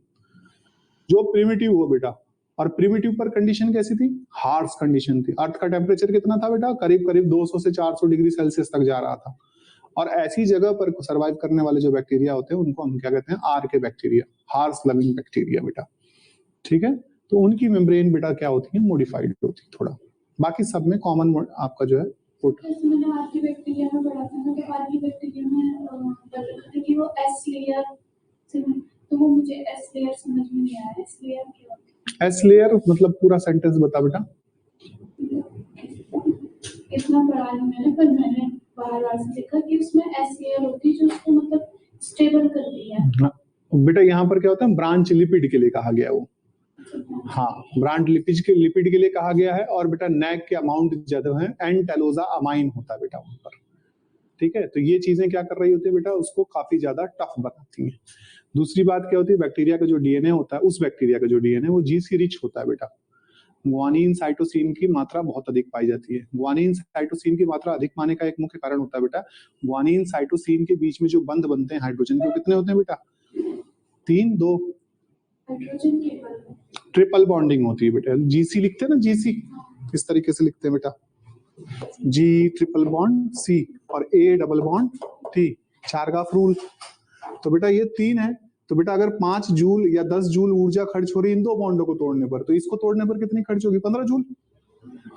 जो प्रिमिटिव हो बेटा। और प्रिमिटिव पर कंडीशन कैसी थी, हार्श कंडीशन थी। अर्थ का टेम्परेचर कितना था बेटा, करीब करीब 200 से 400 डिग्री सेल्सियस तक जा रहा था। और ऐसी जगह पर सर्वाइव करने वाले जो बैक्टीरिया होते हैं उनको हम क्या कहते हैं, आर के बैक्टीरिया, हार्श लविंग बैक्टीरिया बेटा। ठीक है, तो उनकी मेम्ब्रेन बेटा क्या होती है, मॉडिफाइड होती है थोड़ा। बाकी सब में कॉमन आपका जो है मैंने आर के बैक्टीरिया में पढ़ा था, तो आर के बैक्टीरिया में बता था कि वो एस लेयर से, तो वो मुझे एस लेयर समझ में नहीं आया। एस लेयर क्या होता है? एस लेयर मतलब पूरा सेंटेंस बता बेटा। इतना पढ़ा नहीं मैंने, पर मैंने बार-बार से देखा कि उसमें एस लेयर होती है जो उसको मतलब स्टेबल कर रही है। हाँ, बेटा यहाँ पर क्या होता है, ब्रांच लिपिड के लिए कहा गया वो। हाँ, ब्रांच लिपिड के लिए कहा गया है। और बेटा नैक के अमाउंट ज्यादा है, एंड टेलोजा अमाइन होता है बेटा वहां पर। ठीक है, तो ये चीजें क्या कर रही होती है बेटा, उसको काफी ज्यादा टफ बनाती है। दूसरी बात क्या होती है, बैक्टीरिया का जो डीएनए होता है, उस बैक्टीरिया का जो डीएनए वो जीसी रिच होता है बेटा। ग्वानिन साइटोसिन की मात्रा बहुत अधिक पाई जाती है। ग्वानिन साइटोसिन की मात्रा अधिक पाने का एक मुख्य कारण होता है बेटा, ग्वानिन साइटोसिन के बीच में जो बंध बनते हैं हाइड्रोजन के, कितने होते हैं बेटा, 3, 2 हाइड्रोजन के ट्रिपल बॉन्डिंग होती है बेटा। जीसी लिखते हैं ना, जीसी इस तरीके से लिखते हैं बेटा, जी ट्रिपल बॉन्ड सी और A double Bond tea, चारगाफ rule. तो बेटा ये 3 है। तो बेटा अगर 5 जूल या 10 जूल ऊर्जा खर्च हो रही इन दो बॉन्डों को तोड़ने पर, तो इसको तोड़ने पर कितनी खर्च होगी, 15 जूल।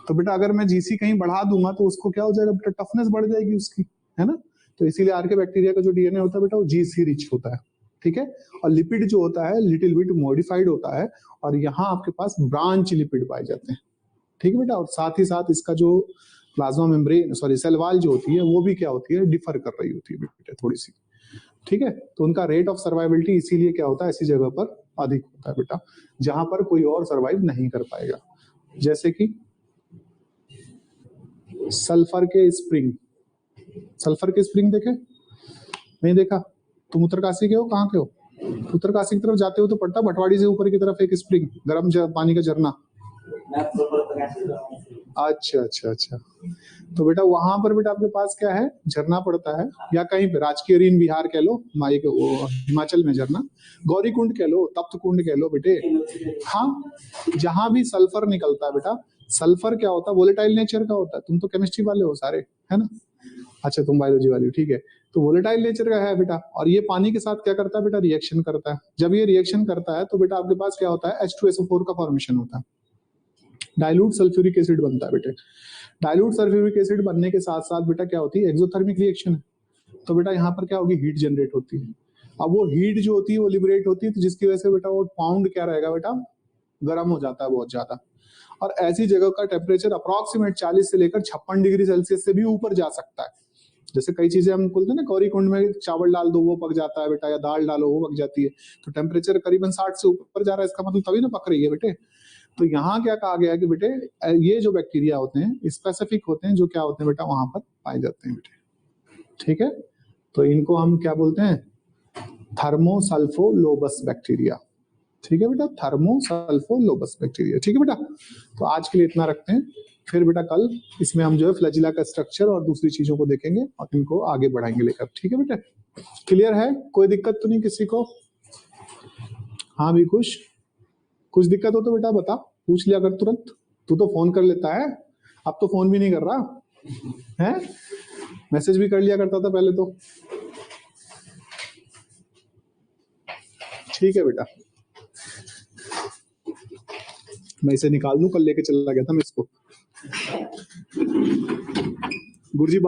तो बेटा अगर मैं जीसी कहीं बढ़ा दूंगा तो उसको क्या हो जाएगा बेटा, टफनेस बढ़ जाएगी उसकी, है ना। तो इसीलिए आर के बैक्टीरिया का जो डीएनए होता है बेटा वो जीसी रिच होता है। ठीक है, और लिपिड जो होता है लिटिल बिट मॉडिफाइड होता है, और यहाँ आपके पास ब्रांच लिपिड पाए जाते हैं। ठीक है बेटा, और साथ ही साथ इसका जो प्लाज्मा मेम्ब्रेन सेल वॉल जो होती है वो भी क्या होती है, डिफर कर रही होती है बेटा थोड़ी सी। ठीक है, तो उनका रेट ऑफ सर्वाइबिलिटी इसीलिए क्या होता है, ऐसी जगह पर अधिक होता है बेटा जहां पर कोई और सर्वाइव नहीं कर पाएगा। जैसे कि सल्फर के स्प्रिंग, सल्फर के स्प्रिंग देखे, नहीं देखा? तुम उत्तरकाशी के हो, कहाँ के हो? उत्तरकाशी की तरफ जाते हो तो पड़ता भटवाड़ी से ऊपर की तरफ एक स्प्रिंग, गर्म पानी का झरना। अच्छा अच्छा अच्छा, तो बेटा वहां पर बेटा आपके पास क्या है, झरना पड़ता है, या कहीं पे राजकीय रीन बिहार कह लो, माई के वो हिमाचल में झरना, गौरी कुंड कह लो, तप्त कुंड कह लो बेटे। हाँ, जहां भी सल्फर निकलता है बेटा, सल्फर क्या होता है, वोलेटाइल नेचर का होता है। तुम तो केमिस्ट्री वाले हो सारे, है ना? अच्छा तुम बायोलॉजी वाले हो, ठीक है। तो वोलेटाइल नेचर का है बेटा, और ये पानी के साथ क्या करता है बेटा, रिएक्शन करता है। जब ये रिएक्शन करता है तो बेटा आपके पास क्या होता है, H2SO4 का फॉर्मेशन होता है, डाइल्यूट सल्फ्यूरिक एसिड बनता है बेटे। डाइल्यूट सल्फ्यूरिक एसिड बनने के साथ साथ बेटा क्या होती है, एक्सोथर्मिक रिएक्शन है। तो बेटा यहाँ पर क्या होगी, हीट जनरेट होती है। अब वो हीट जो होती है वो लिबरेट होती है, तो जिसकी वजह से बेटा वो पाउंड क्या रहेगा बेटा, गर्म हो जाता है बहुत ज्यादा। और ऐसी जगह का टेम्परेचर अप्रोक्सीमेट 40 से लेकर 56 डिग्री सेल्सियस से भी ऊपर जा सकता है। जैसे कई चीजें हम बोलते हैं ना, गौरी कुंड में चावल डाल दो वो पक जाता है बेटा, या दाल डालो वो पक जाती है। तो टेम्परेचर करीबन 60 से ऊपर जा रहा है, इसका मतलब तभी ना पक रही है बेटे। तो यहाँ क्या कहा गया कि बेटे ये जो बैक्टीरिया होते हैं स्पेसिफिक होते हैं, जो क्या होते हैं बेटा वहां पर पाए जाते हैं बेटे। ठीक है, तो इनको हम क्या बोलते हैं, थर्मोसल्फोलोबस बैक्टीरिया। ठीक है बेटा, थर्मोसल्फोलोबस बैक्टीरिया। ठीक है बेटा, तो आज के लिए इतना रखते हैं, फिर बेटा कल इसमें हम जो है फ्लैजिला का स्ट्रक्चर और दूसरी चीजों को देखेंगे और इनको आगे बढ़ाएंगे लेकर। ठीक है बेटा, क्लियर है? कोई दिक्कत तो नहीं किसी को? हाँ भी कुछ दिक्कत हो तो बेटा बता, पूछ लिया कर तुरंत। तू तो फोन कर लेता है, अब तो फोन भी नहीं कर रहा है, मैसेज भी कर लिया करता था पहले तो। ठीक है बेटा, मैं इसे निकाल दूं, कल लेके चला गया था मैं इसको। गुरुजी